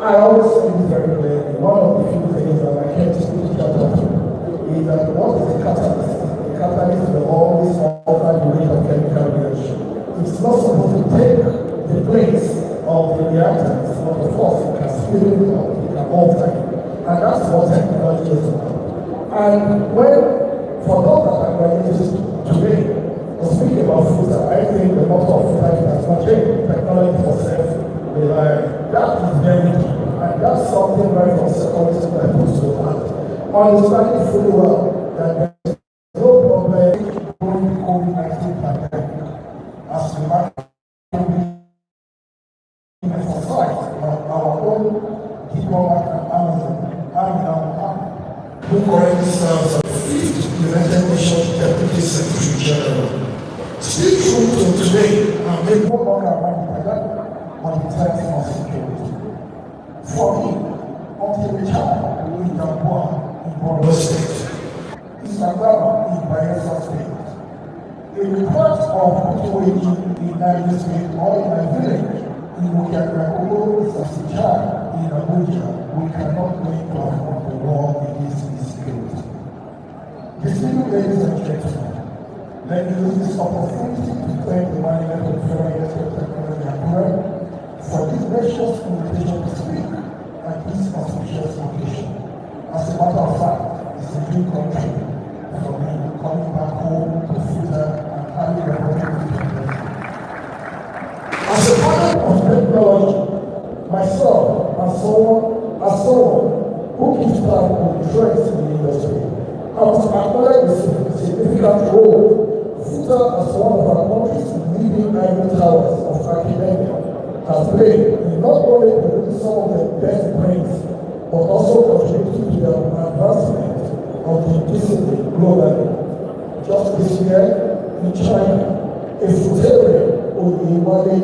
I always say this very clearly. One of the few things that I can't speak about is that what is the catalyst? The catalyst will always alter the rate of chemical reaction. It's not supposed to take the place of the reactants, but of course it can speed it up, it can alter it. And that's what technology is about. And for those that are graduates today, speaking about food, I think the motto of food has not changed. Technology for self-reliance. That is very key. And that's something right from secondary school I put to heart. Understanding fully well that there is no problem during the COVID-19 pandemic. As we might emphasize our own diplomat and Amazon, who currently serves as United Nations Deputy Secretary General. Speak truth to today and make no longer about the pandemic on the terms of security. For me, until the child in Yambua in Borno State, Isangaba in Bayelsa State, a report of Akure in Niger State or in my village in Wukiakrakolo is as a child in Abuja, we cannot wait to afford the war against insecurity. Distinguished ladies and gentlemen, let me use this opportunity to thank the management of the Federal University of Technology Akure for this gracious invitation to speak at this auspicious occasion. As a matter of fact, it's a new country for me coming back home to Futa and having represented the university. As a product of technology, myself as someone who keeps track of the trends in the industry, I must acknowledge the significant role Futa as one of our country's leading ivory towers of academia has played in not only producing some of the best brains, but also contributing to the advancement of the discipline globally. Just this year, in China, a Futarian, Oyewale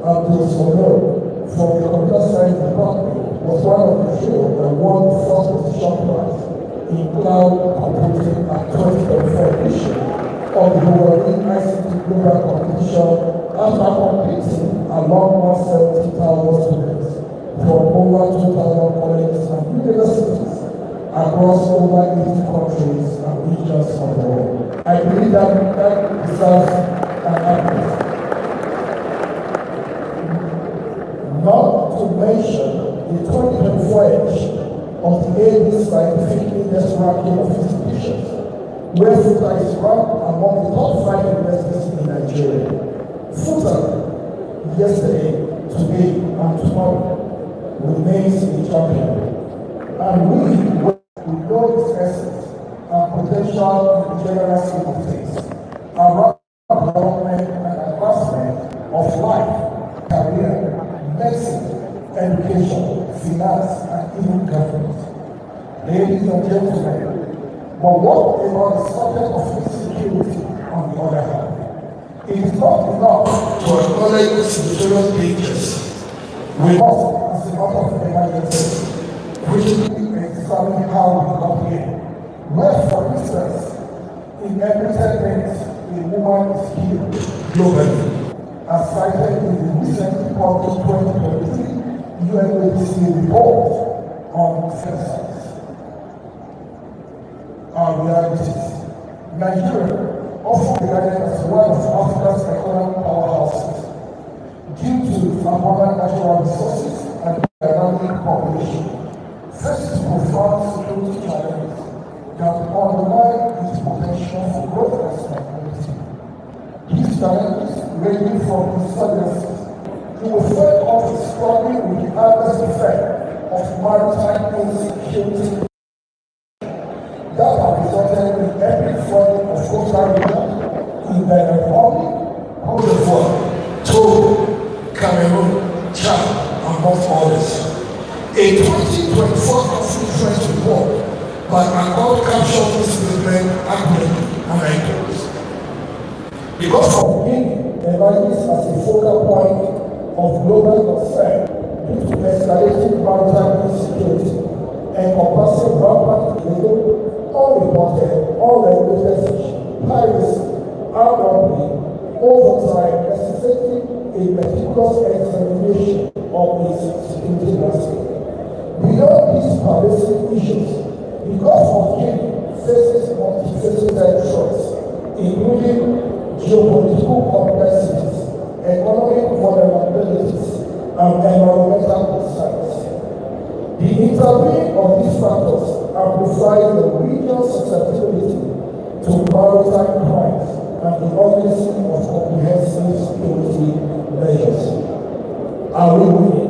Abdul-Sonor from the Computer Science Department was one of the few that won the first position prize in cloud computing at 2024 edition of the Huawei ICT Global Competition after competing along 170,000 students from over 2,000 colleges and universities across over 80 countries and regions of the world. I believe that deserves an applause. Not to mention the 2024 edition of the AD Scientific Index ranking of institutions, where Futa is ranked among the top 5 universities in Nigeria. Futa, yesterday, today, and tomorrow, remains a champion. And we know its essence and potential in the general scheme of things around development and advancement of life, career, medicine, education, finance, and even government. Ladies and gentlemen, but what about the subject of insecurity on the other hand? It is not enough to acknowledge the senatorial dangers. We must, as a matter of emergency, concerning how we got here. Where, for instance, in every 10 minutes, a woman is killed globally, as cited in the recently published 2023 UNODC report on census. Our realities. Nigeria, often regarded as one of Africa's economic powerhouses, due to its abundant natural resources and dynamic population, faces profound security challenges that undermine its potential for growth and stability. These challenges ranging from insurgencies to the threat of struggling with the adverse effect of maritime insecurity that have resulted in epic flooding of coastal regions in the Republic, Cote d'Ivoire, Togo, Cameroon, Chad, among others. A 2024 conflict trend report by Akure captured this movement accurately, and I quote, because of being emerges as a focal point of global concern due to escalating maritime insecurity, encompassing rampant illegal, unreported, unregulated fishing, piracy, armed robbery, overtime, necessitating a meticulous examination of its security landscape. Beyond these pervasive issues, because of Guinea faces multifaceted threats, including geopolitical complexities, economic vulnerabilities, and environmental concerns. The interplay of these factors amplifies the regional susceptibility to maritime crimes and the urgency of comprehensive security measures. Are we winning?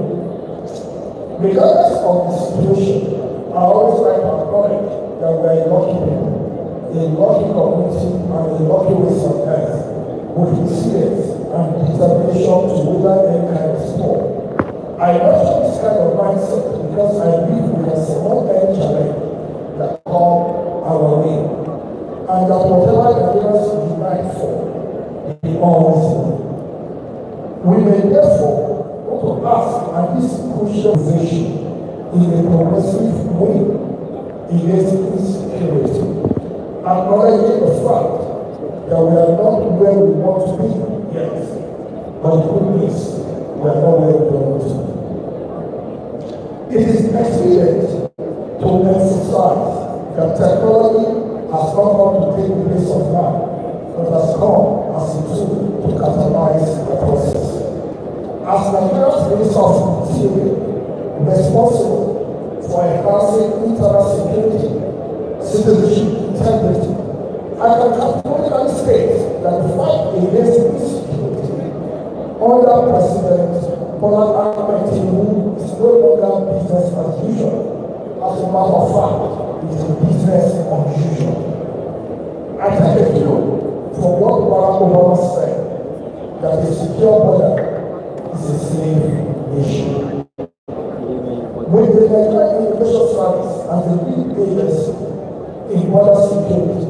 Regardless of the situation, I always like to acknowledge that we are a lucky people, a lucky community, and a lucky race on earth, with resilience and determination to weather any kind of storm. I nurture this kind of mindset because I believe we can surmount any challenge that come our way, and that whatever Nigerians unite for, they always win. We may therefore want to ask at this crucial position in a progressive way against insecurity, acknowledging the fact that we are not where we want to be yet, but the good news, we are not where we want to be. It is expedient to emphasize that technology has not come to take the place of man, but has come as a tool to catalyze the process. As Nigeria's Minister of Interior, responsible for enhancing internal security, citizenship, integrity, I can categorically state that the fight against insecurity under President Bola Ahmed Tinubu is no longer business as usual. As a matter of fact, it is business unusual. I take a cue from what Barack Obama said, that a secure border is a slave nation. With the Nigerian Immigration Service as a lead agency in border security,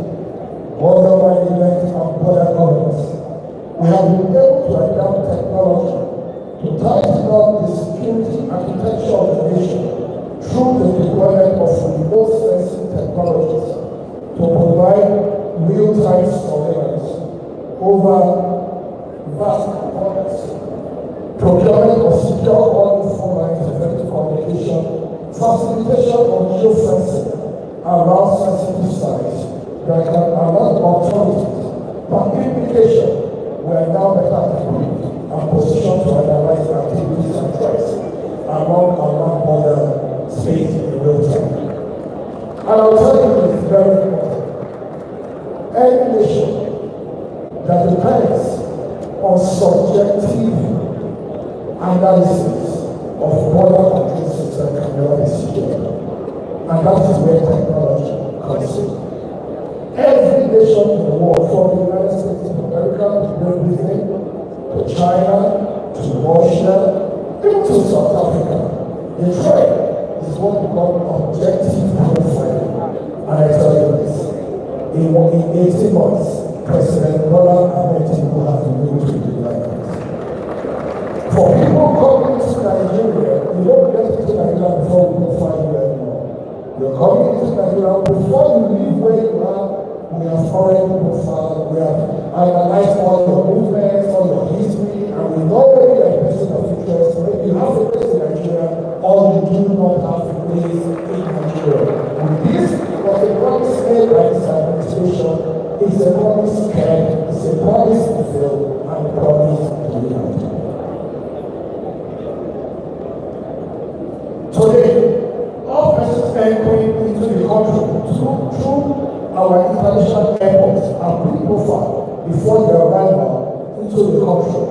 border management, and border governance, we have been able to adapt technology to tighten up the security architecture of the nation through the deployment of remote sensing technologies to provide real-time surveillance over vast borders, procurement of secure all-phone lines of communication, facilitation of geofencing around sensitive sites that can allow authorities, by implication, we are now better equipped and positioned to analyze activities and threats along our border space in real time. And I'll tell you it's very important. Any nation that depends on subjective analysis of border control system can never be secure. And that is where technology comes in. Every nation in the world, from the United States of America to Great Britain, to China, to Russia, even to South Africa, the trade is what we call objective profiling. And I tell you this, in 18 months, President Bola Ahmed Tinubu has been able to do like this. For people coming to Nigeria, you don't get to Nigeria before we don't find you anymore. You're coming into Nigeria. Before you leave where you are, we have already profiled, we have analyzed all your movements, all your history, and we know whether you are a person of interest, whether you have a place in Nigeria, or you do not have a place in Nigeria. And this was a promise made by this administration. It's a promise kept, it's a promise fulfilled, and a promise delivered. Today, all persons entering into the country through our international airports are pre-profiled before their arrival into the country.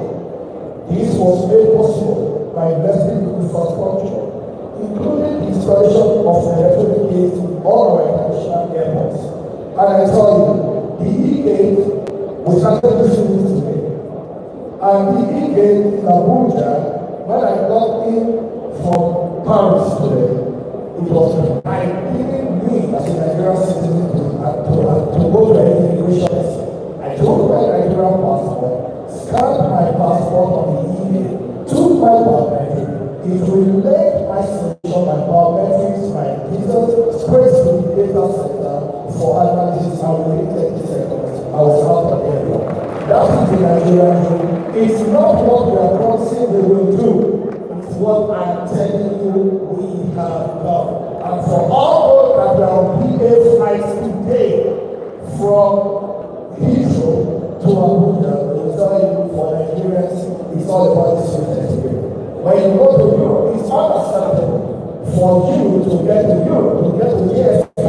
This was made possible by investing in infrastructure, including the installation of electronic gates in all our international airports. And I tell you, the e-gate, we started using it today. And the e-gate in Abuja, when I got in from Paris today, it was like giving me as a Nigerian citizen to go to any immigration. I took my Nigerian passport, scanned my passport on the email, took my biometric, it relayed my solution, my biometrics, my details, straight to the data center for analysis, and within 30 seconds, I was out of the area. That is the Nigerian dream. It's not what we are promising we will do. It's what I'm telling you we have done. And for all those that are on PA flights today from Heathrow to Abuja, they will tell you for Nigerians, it's all about this experience. When you go to Europe, it's unacceptable for you to get to Europe, to get to GSP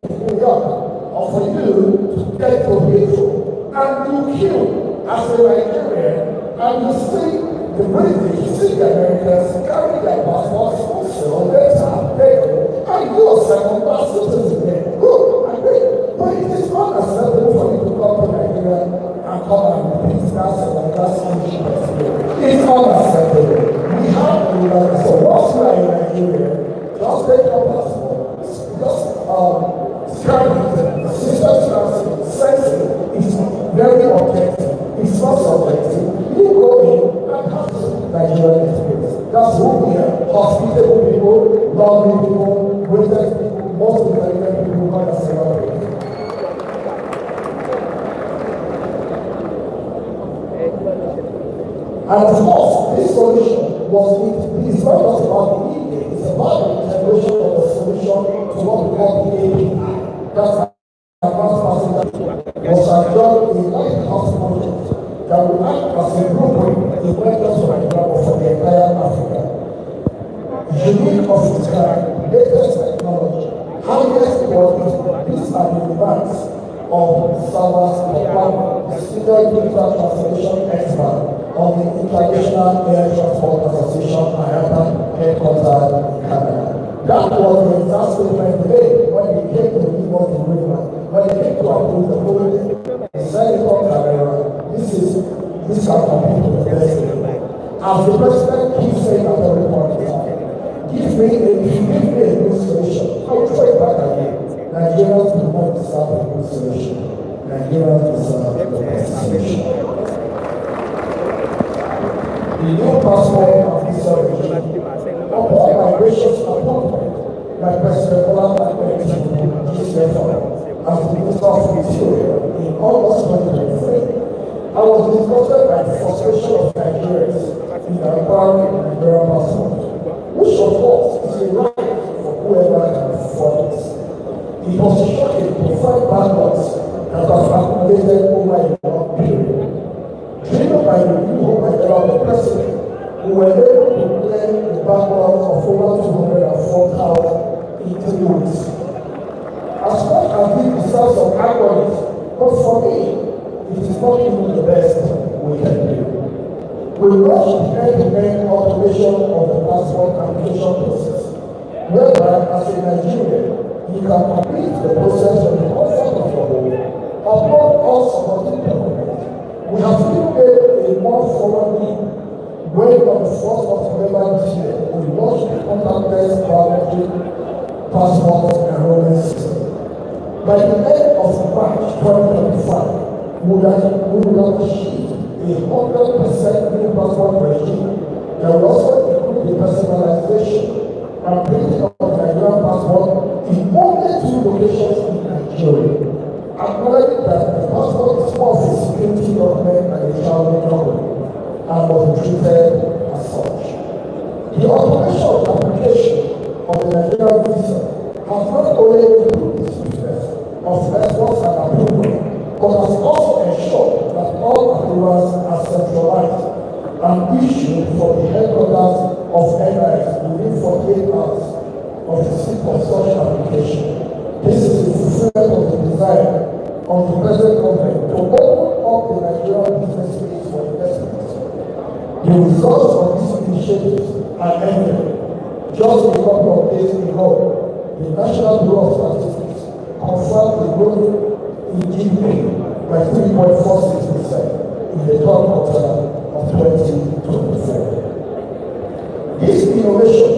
in New York, or for you to get to Heathrow, and you queue as a Nigerian, and you see the British, you see the Americans carry their passports, also, they have paid, and you are second-class citizens there. Good, I agree. But it is not acceptable for you to come to Nigeria and come and repeat that second-class citizenship experience. It's unacceptable. We have to do that. So once you are in Nigeria, just take your passport, just scan it, the system scans it, sends it. It's very objective. It's not subjective. You go in and have to Nigerian experience. That's who we are. Hospitable people, lovely people, waited people, most intelligent people who come and say, and of course, this solution it's not just about the e-gate, it's about the integration of the solution to what we call the API. That's advanced passenger was adjourned a lighthouse project that will act as a blueprint in not just for Nigeria but for the entire Africa. Unique of its kind, latest technology, highest quality, these are the demands of Sawas Papa, the senior digital translation expert of the International Air Transport Association, IATA, headquartered in Canada. That was the exact statement today when they came to give us the movement, when they came to approve the project. They said it on camera, this can compete with the best. As the president keeps saying at every point in time, give me a good solution. I will throw it back at you. Nigerians do not deserve a good solution. Nigerians deserve the best solution. The new passport and visa regime, upon my gracious appointment by President Bola Ahmed Tinubu this year as the Minister of Interior in August 2023, I was disgusted by the frustration of Nigerians in acquiring a Nigerian passport, which of course is a right for whoever can afford it. It was shocking to find backlogs that have accumulated over a long period. Driven by the new Home Affairs of the President, we were able to clear the backlog of over 204,000 in 3 weeks. As much as this deserves some accolades, but for me, it is not even the best we can do. We rushed end-to-end automation of the passport application process, whereby as a Nigerian, you can complete the process from the comfort of your home, upload all supporting documents. We have still made a more forward leap when on the 1st of November this year, we launched the contactless biometric passport enrollment system. By the end of March 2025, we will have achieved a 100% new passport regime that will also include the personalization and printing of the Nigerian passport in only 2 locations in Nigeria, acknowledging that the passport was a security document and a traveling document and was treated as such. The automation of the application of the Nigerian visa has not only improved the swiftness of response and approval, but has also ensured that all approvals are centralized and issued for the headquarters of NIS within 48 hours of the receipt of such application. This is the fulfillment of the desire of the present government to open up the Nigerian business space for investment. The results of these initiatives are evident. Just a couple of days ago, the National Bureau of Statistics confirmed the growth in GDP by 3.46% in the third quarter of 2024. This innovation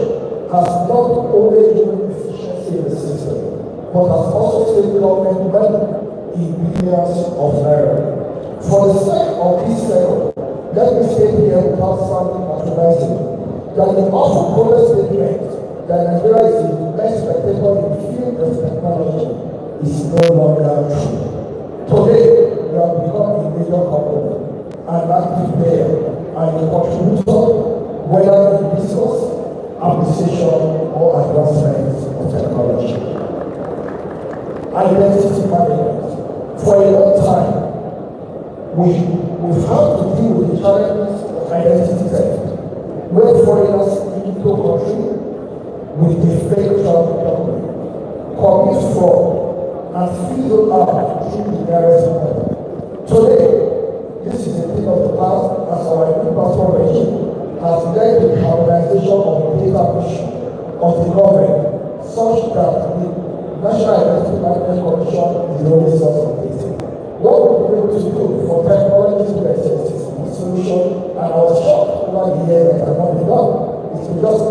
has not only driven efficiency in the system, but has also saved government money in billions of naira. For the sake of this sector, let me state here without sounding patronizing that the often quoted statement that Nigeria is the best spectator in the field of technology is no longer true. Today, we have become a major company, an active player, and a contributor, whether in business, appreciation, or advancement of technology. Identity management. For a long time, we've had to deal with the challenges of identity theft, where foreigners into a country with a fake travel document, commit fraud, and fizzle out through the nearest border. Today, this is a thing of the past as our new passport regime has led to the harmonization of the data issue of the government such that the National Identity Management Commission is the only source of data. What we've been able to do for technology students is a solution, and I was shocked over the years that have not been done. It's to just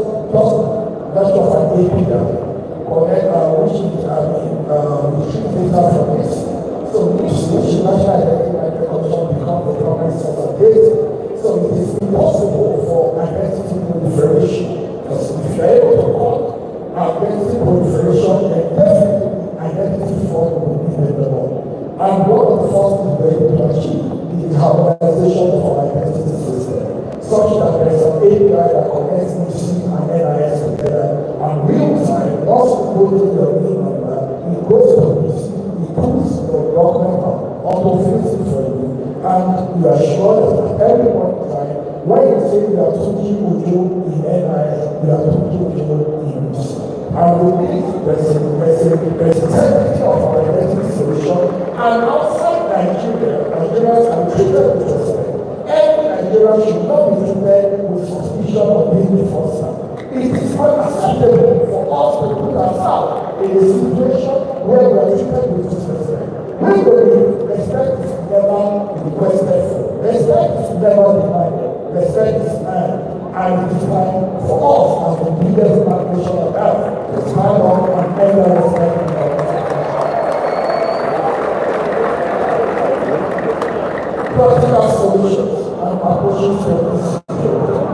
measure of an API connect which is retrieve data from this. So which National Identity Management Commission becomes the primary source of data. So it is impossible for identity proliferation, because if you are able to cut identity proliferation, then definitely identity fraud will be inevitable. And one of the first things we're able to achieve is the harmonization of our identity system, such that there is an API that connects EC and NIS together, and real time, once you go to your new number, it goes to EC, it puts your document on, auto-fills it for you, and you are sure that every one time, when you say you are talking Ojo in NIS, you are talking Ojo in EC. And with this, there's a tendency of our identity solution, and outside Nigeria, Nigerians are treated with respect. Every Nigerian should not be treated with suspicion of being the forcer. It is unacceptable for us to put ourselves in a situation where we are treated with disrespect. We believe respect is never requested for. Respect is never denied. Respect is earned. And it is time for us as the biggest nation of earth to stand up and end the respect in our practical solutions and approaches to this security.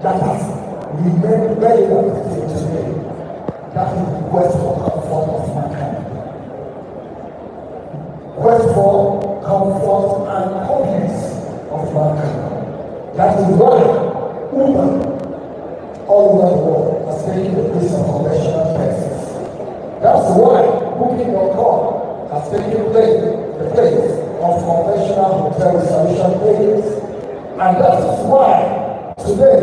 That remain relevant till today. That is the quest for comfort of mankind. Quest for comfort and happiness of mankind. That is why women all over the world are taking the place of conventional texts. That's why Booking.com has taken the place of conventional hotel reservation pages. And that is why today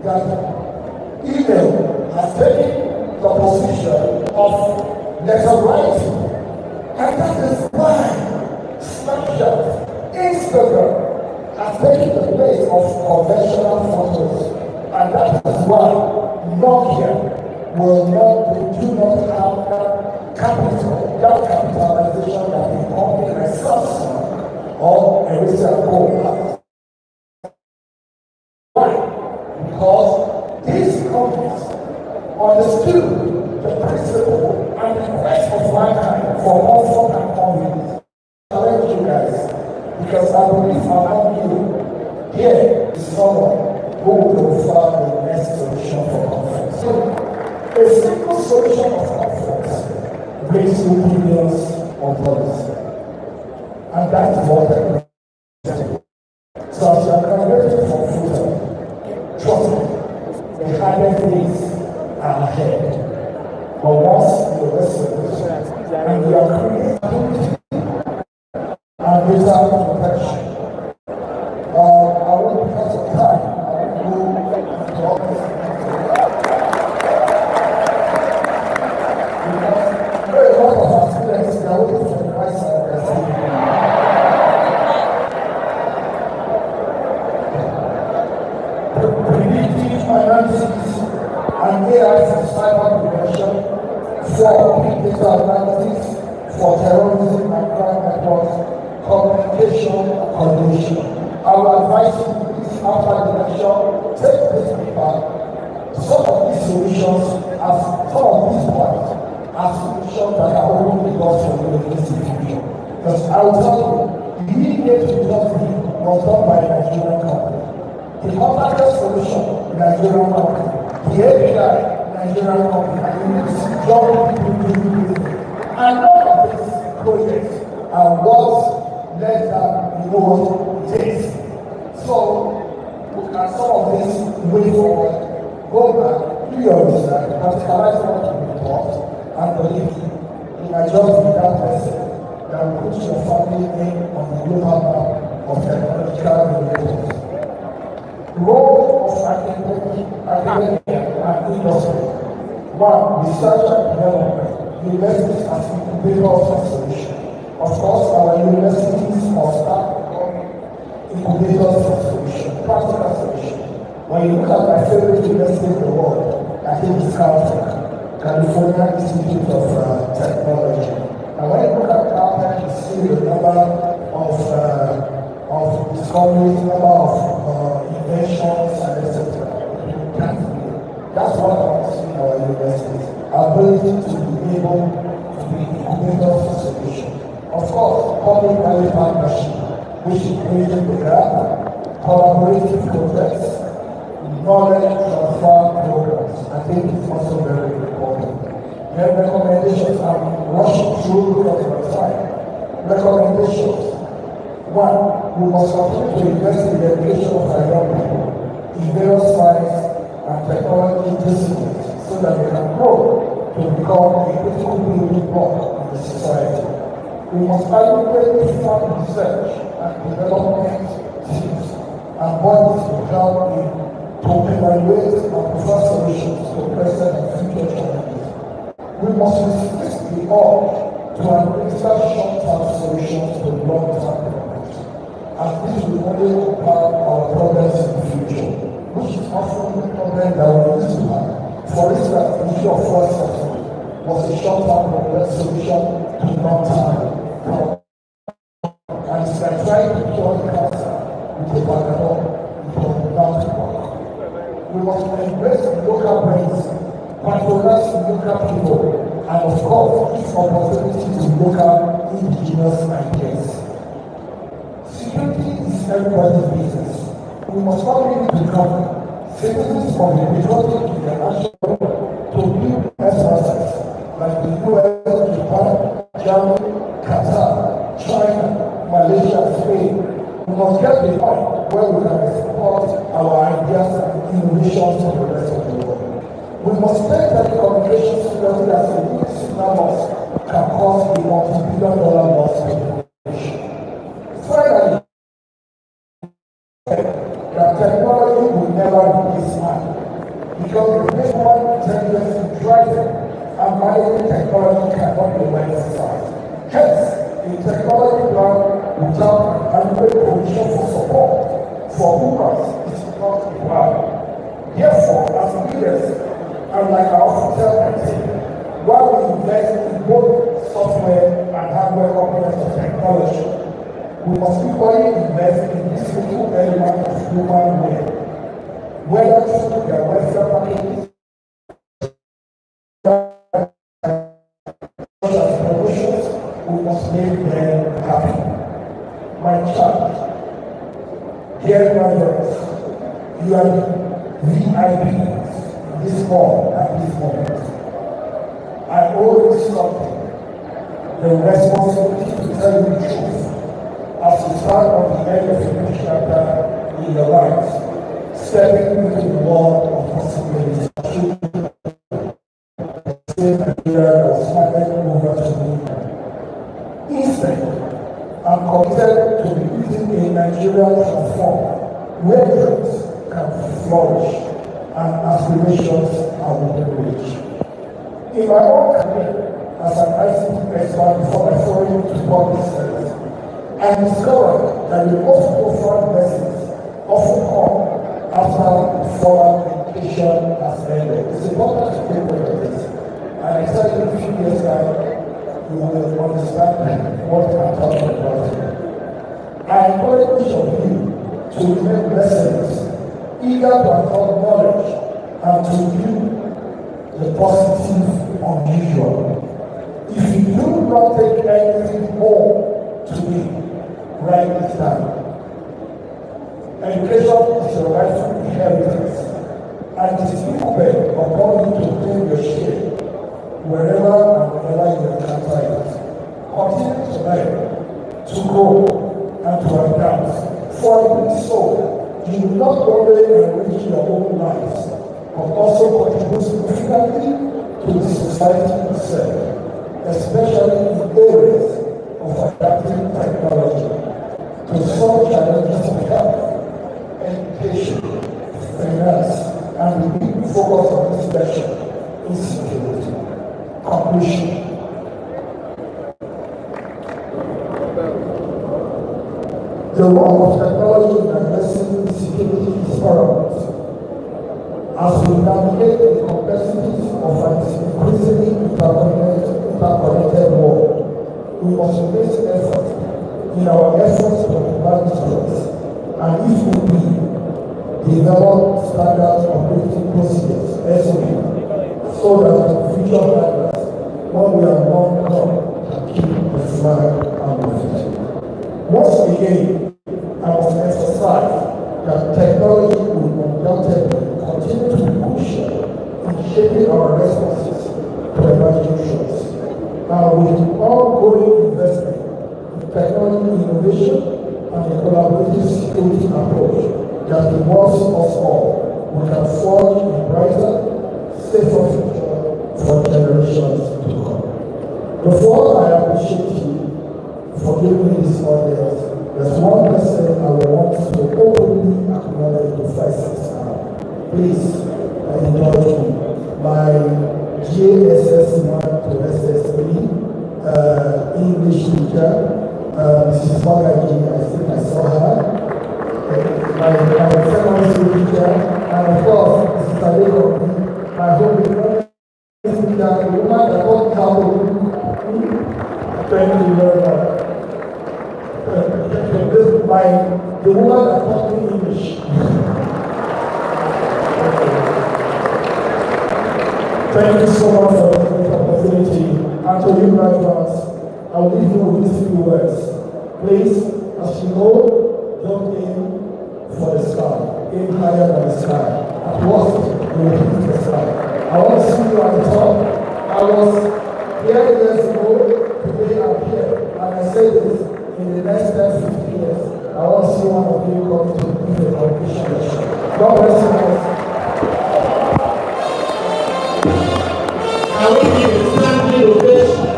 that email has taken the position of letter writing. And that is why Snapchat, Instagram has taken the place of conventional photos. And that is why Nokia do not have that capitalization that the company like Samsung or Akure has. Why? Because these companies understood the principle and the quest of mankind for comfort and convenience. I challenge you guys, because I believe among you, here is someone who will prefer the next solution for comfort. So, a simple solution of comfort brings you billions of dollars. And that is what I do. So as you are graduating from full-time, trust me, the hardest days are ahead. But once you listen and you are creating and without protection, I will, because of time, I will go into office. Because there are a lot of our students, they are waiting for the right side of their CV. Predictive analysis and AI for cyber prevention, for big data analysis, for terrorism and crime networks, communication, coordination. I will advise you please after the lecture, take this paper, some of these solutions as some of these points are solutions that are opening the doors for you in this future. Because I will tell you, the immediate industry was done by a Nigerian company. The contactless solution, Nigerian company. The API, Nigerian company. And you need to see young people doing this. And all of these projects are what led that you know what it is. So, look at some of this way forward, go back, do your research, practicalize what you've been taught, and believe me, you might just be that person that will put your family name on the global map of technological innovators. Role of academia and industry. One, research and development. Universities as incubators of solution. Of course, our universities must start becoming incubators of solution, practical solution. When you look at my favorite university in the world, I think it's Caltech, California Institute of Technology. And when you look at Caltech, you see the number of discoveries, number of inventions, and etc. That's what I want to see in our universities. Ability to be able to be incubators for solution. Of course, public-private partnership, which is bridging the gap, collaborative projects, knowledge transfer programs. I think it's also very important. Then recommendations, I'm rushing through because of time. Recommendations. One, we must continue to invest in the education of our young people in various science and technology disciplines so that they can grow to become a critical building block in the society. We must adequately fund research and development teams and bodies to help to evaluate and prefer solutions to present and future challenges. We must resist the urge to administer short-term solutions to long-term problems, as this will only compound our problems in the future, which is often the problem that we used to have. For instance, the issue of fuel subsidy was a short-term problem solution to long-term problem. And it's like trying to cure the cancer with a Panadol, it will not work. We must embrace local brains, patronize local people, and of course, give opportunity to local indigenous ideas. Security is everybody's business. We must not really become Citizens of the patriotic international to build exercises like the US, Japan, Germany, Qatar, China, Malaysia, and Spain. We must get the point where we can export our ideas and innovations to the rest of the world. We must take telecommunication security as a big signal loss can cause a multi-billion-dollar loss to the nation. Finally, that technology will never replace man, because the human intelligence in driving and managing technology cannot be exercised. Hence, a technology plan without an adequate provision for support for humans is not required. Therefore, as leaders, and like our officer can say, while we invest in both software and hardware components of technology, we must equally invest in this little element of human will, whether through their welfare packages, promotions, we must make them happy. My child, dear brothers, you are the VIPs this hall at this moment. I owe you something, the responsibility to tell you the truth as you start on the end of a new chapter in your lives, stepping into the world of possibilities. That was handed over to me. Instead, I'm committed to building a Nigeria transformed, where dreams can flourish and aspirations are within reach. In my own career as an ICT expert before my foray into public service, I discovered that the most profound lessons often come after formal education has ended. It's important to take note of this. And I said in a few years time, you will understand what I'm talking about here. I encourage each of you to remain lessons, eager to absorb knowledge and to view the positive unusual. If you do not take anything more today, write this down. Education is your rightful inheritance, and it is incumbent upon you to claim your share wherever and whenever you encounter it. Continue to learn, to grow, and to adapt. For doing so, you will not only enrich your own lives, but also contribute significantly to the society itself, especially in areas of adapting technology to solve challenges of health, education, finance, and the big focus of this lecture is security. Conclusion. The role of technology in addressing security is paramount. As we navigate the complexities of an increasingly interconnected world, we must place effort in our efforts to manage threats, and if we develop standards operating procedures, SOP, so that in future matters, when we are long gone, can keep the flag unmoved. Once again, I must emphasize that technology will undoubtedly continue to be crucial in shaping our responses to emerging threats. And with ongoing investment in technology innovation and a collaborative security approach that involves us all, we can forge a brighter, safer future for generations to come. Before I appreciate you for giving me this audience, there's one person I want to openly acknowledge the crisis now. Please indulge me. My JSS1 to SS3 English teacher, Mrs. Magaji, I think I saw her. My secondary school teacher, and of course, Mrs. Adeko, my home teacher, the woman that taught how to do. Thank you very much. The woman that taught me English. Thank you so much for this opportunity. And to you graduates, I will leave you with these few words. Please, as you know, don't aim for the sky. Aim higher than the sky. will hit the sky. I want to see you at the top. I was here years ago, today I'm here, and I say this, in the next 10, 15 years, I want to see one of you come to do the convocation lecture. God bless you guys. Can we give a standing ovation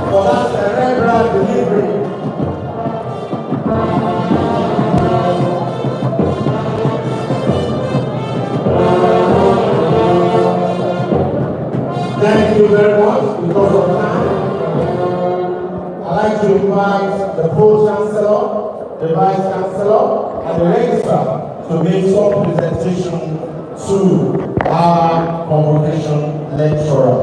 for that cerebral delivery? Thank you very much. Because of time, I'd like to invite the Pro-Chancellor, the Vice-Chancellor, and the Registrar to make some presentation to our Convocation lecturer.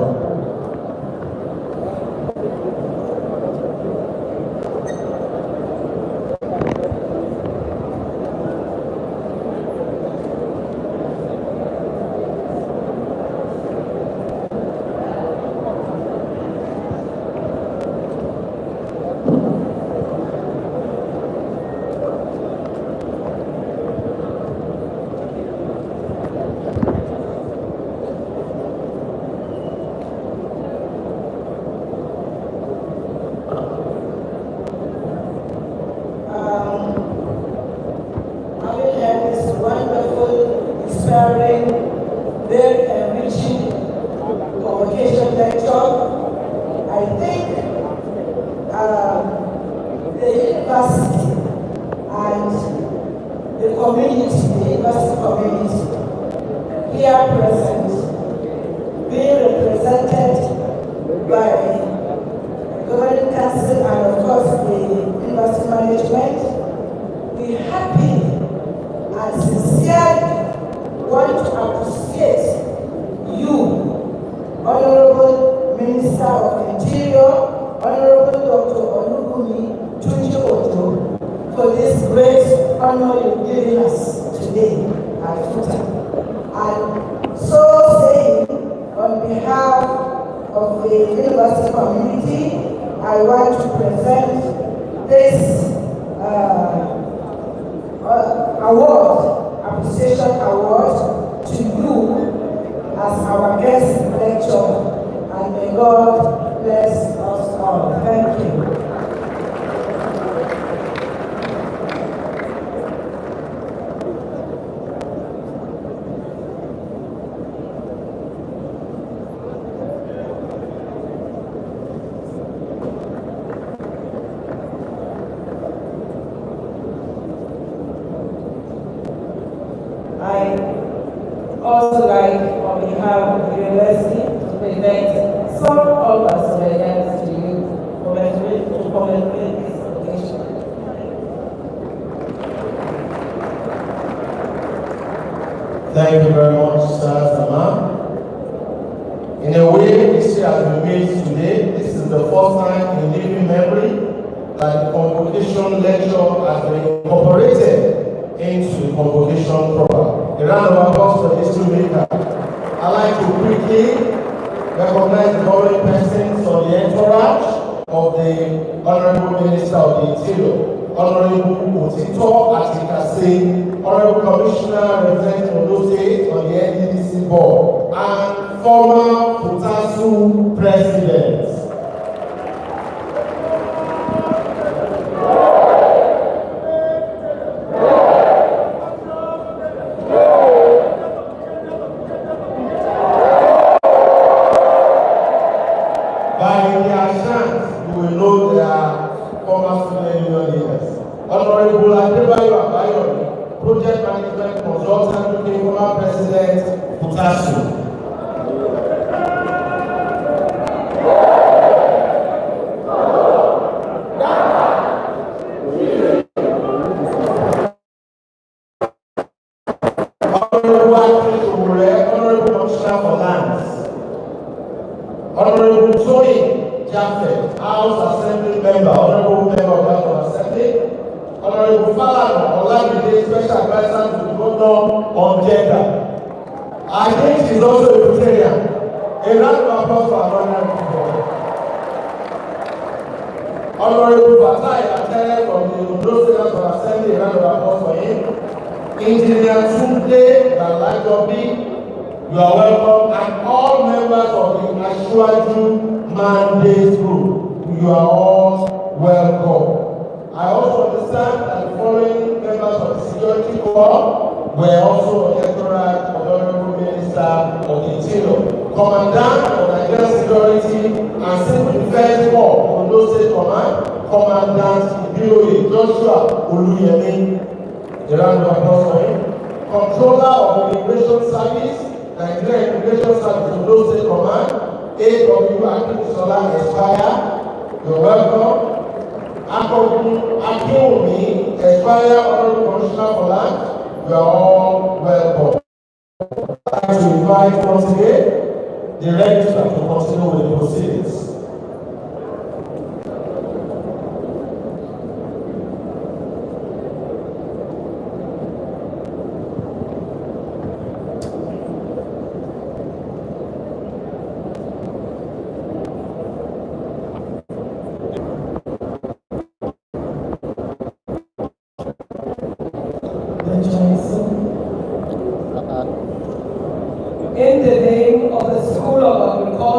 Very enriching convocation lecture. I think the university and the community, the university community here present, being represented by the governing council and of course the university management, we happy and sincerely want to appreciate you, Honorable Minister of Interior, Honorable Dr. Olukumi Tunji-Ojo, for this great honor you've given us today at FUTA. And so saying, on behalf of the university community, I want to present this award, appreciation award, to you as our guest lecturer, and may God bless us all. Thank you. Also like on behalf of the university to present some of our souvenirs to you to commemorate this occasion. Thank you very much, Sir Sama. In a way, history has been made today. This is the first time in living memory that the Convocation lecture has been incorporated into the Convocation program. A round of applause for the history maker. I'd like to quickly recognize the following persons on the entourage of the Honorable Minister of the Interior, Honorable Otito Atikase, Honorable Commissioner representing Ondo State on the NDDC board, and former Futasu President. Project Management Consultant, former President Futasu. Honorable Akure, Honorable Commissioner for Lands. Honorable Tony Jaffet, House Assembly Member, Honorable Member of National Assembly. Honorable Falana Olamide, Special Advisor to the Governor on Gender. I think she's also a vegetarian. A round of applause for our honorable. Honorable Fatai Atene from the Ondo State National Assembly, a round of applause for him. Engineer Tunde Dalajobi, You are welcome, and all members of the Asiwaju Mandate Group, you are all welcome. I also understand that the following members of the Security Corps were also electoral Honorable Minister of the Interior, Commandant of Nigerian Security and Civil Defense Corps, Ondo State Command, Commandant Ibiloye Joshua Oluyemi, a round of applause for him. Controller of Immigration Service, Nigeria Immigration Service, Ondo State Command, A.W. Akure Esquire, you're welcome. Akure Esquire, Honorable Commissioner for Land, you are all welcome. I'd like to invite once again the registrar to continue with the proceedings. In the name of the School of Agriculture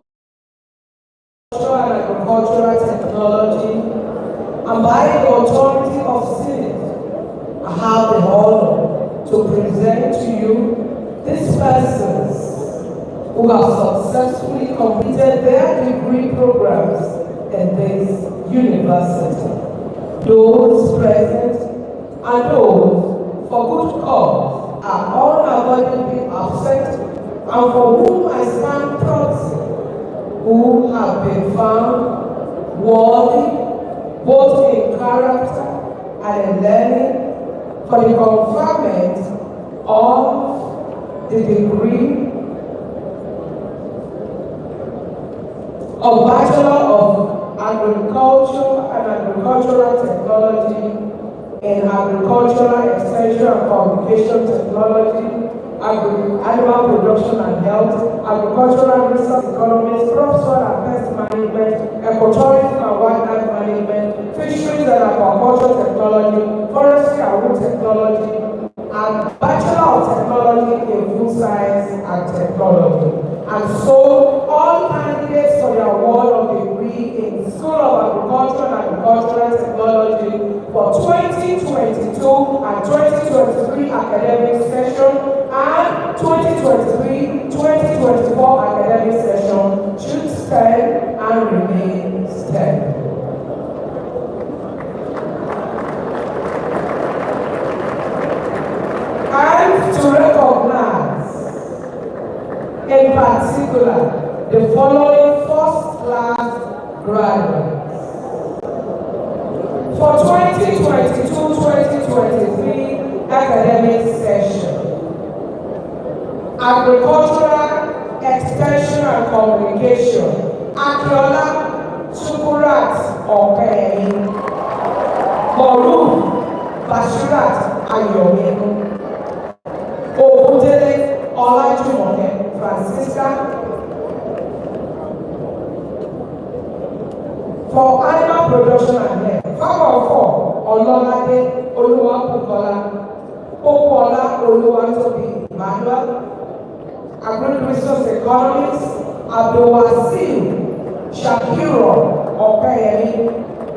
and Agricultural Technology, and by the authority of Senate, I have the honor to present to you these persons who have successfully completed their degree programs in this university. Those present and those for good cause are unavoidably absent, and for whom I stand proxy, who have been found worthy both in character and in learning for the conferment of the degree of Bachelor of Agriculture and Agricultural Technology in Agricultural Extension and Convocation Technology, Animal Production and Health, Agricultural Resource Economics, Crop Soil and Pest Management, Ecotourism and Wildlife Management, Fisheries and Aquaculture Technology, Forestry and Wood Technology, and Bachelor of Technology in Food Science and Technology. And so, all candidates for the award of degree in School of Agriculture and Agricultural Technology for 2022 and 2023 academic session and 2023-2024 academic session should stand and remain standing. And to recognize, in particular, the following first-class graduates. For 2022-2023 academic session, Agricultural Extension and Communication, Akure Chukurat Okeyemi, Moru Bashirat Ayomi, Ogundele Olajumoke Francisca. For Animal Production and Health, Farmer 4, Ololade Oluwapukola, Opola Oluwatobi Emmanuel. Agri-Resource Economics, Abdulwasil Shakiro Okeyemi,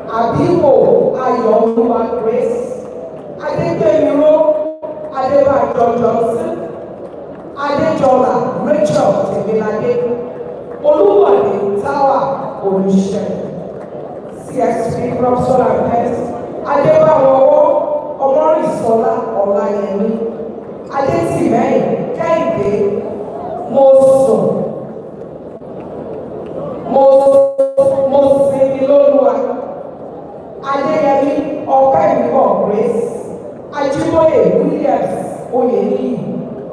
Abibo Ayoluwa Grace, Adegbemiro Adebayo Johnson, Adejola Rachel Temilade, Oluwade Tawa Oluse, CSP Crop Soil and Pest, Adebawo Omorisola Olayemi, Adetimehin Kehinde Mosun, Mosiniloluwa, Adeyemi Okeyemi Grace, Ajiboye Williams Oyeniyi,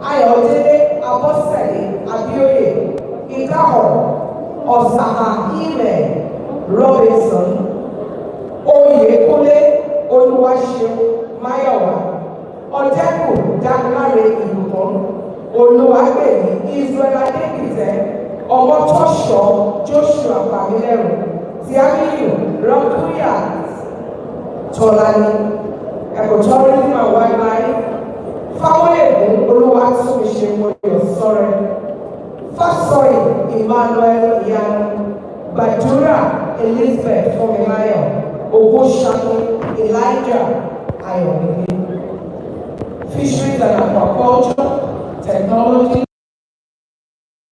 Ayodele Abosede Abioye, Igaho Osaha Ime Robinson, Oyekule Oluwaseun Mayowa, Odeku Damilare Ibukun, Oluwagbemi Israel Adekite, Omotosho Joshua Bamileru, Tiamiyu Rokuya Tolani, Ecotourism and Wildlife, Fawoyegun Oluwatomiseun Oyosore, Fasoyi Emmanuel Iyanu, Badura Elizabeth Funmilayo, Ogunṣakin Elijah Ayọ̀mídé. Fisheries and aquaculture, technology,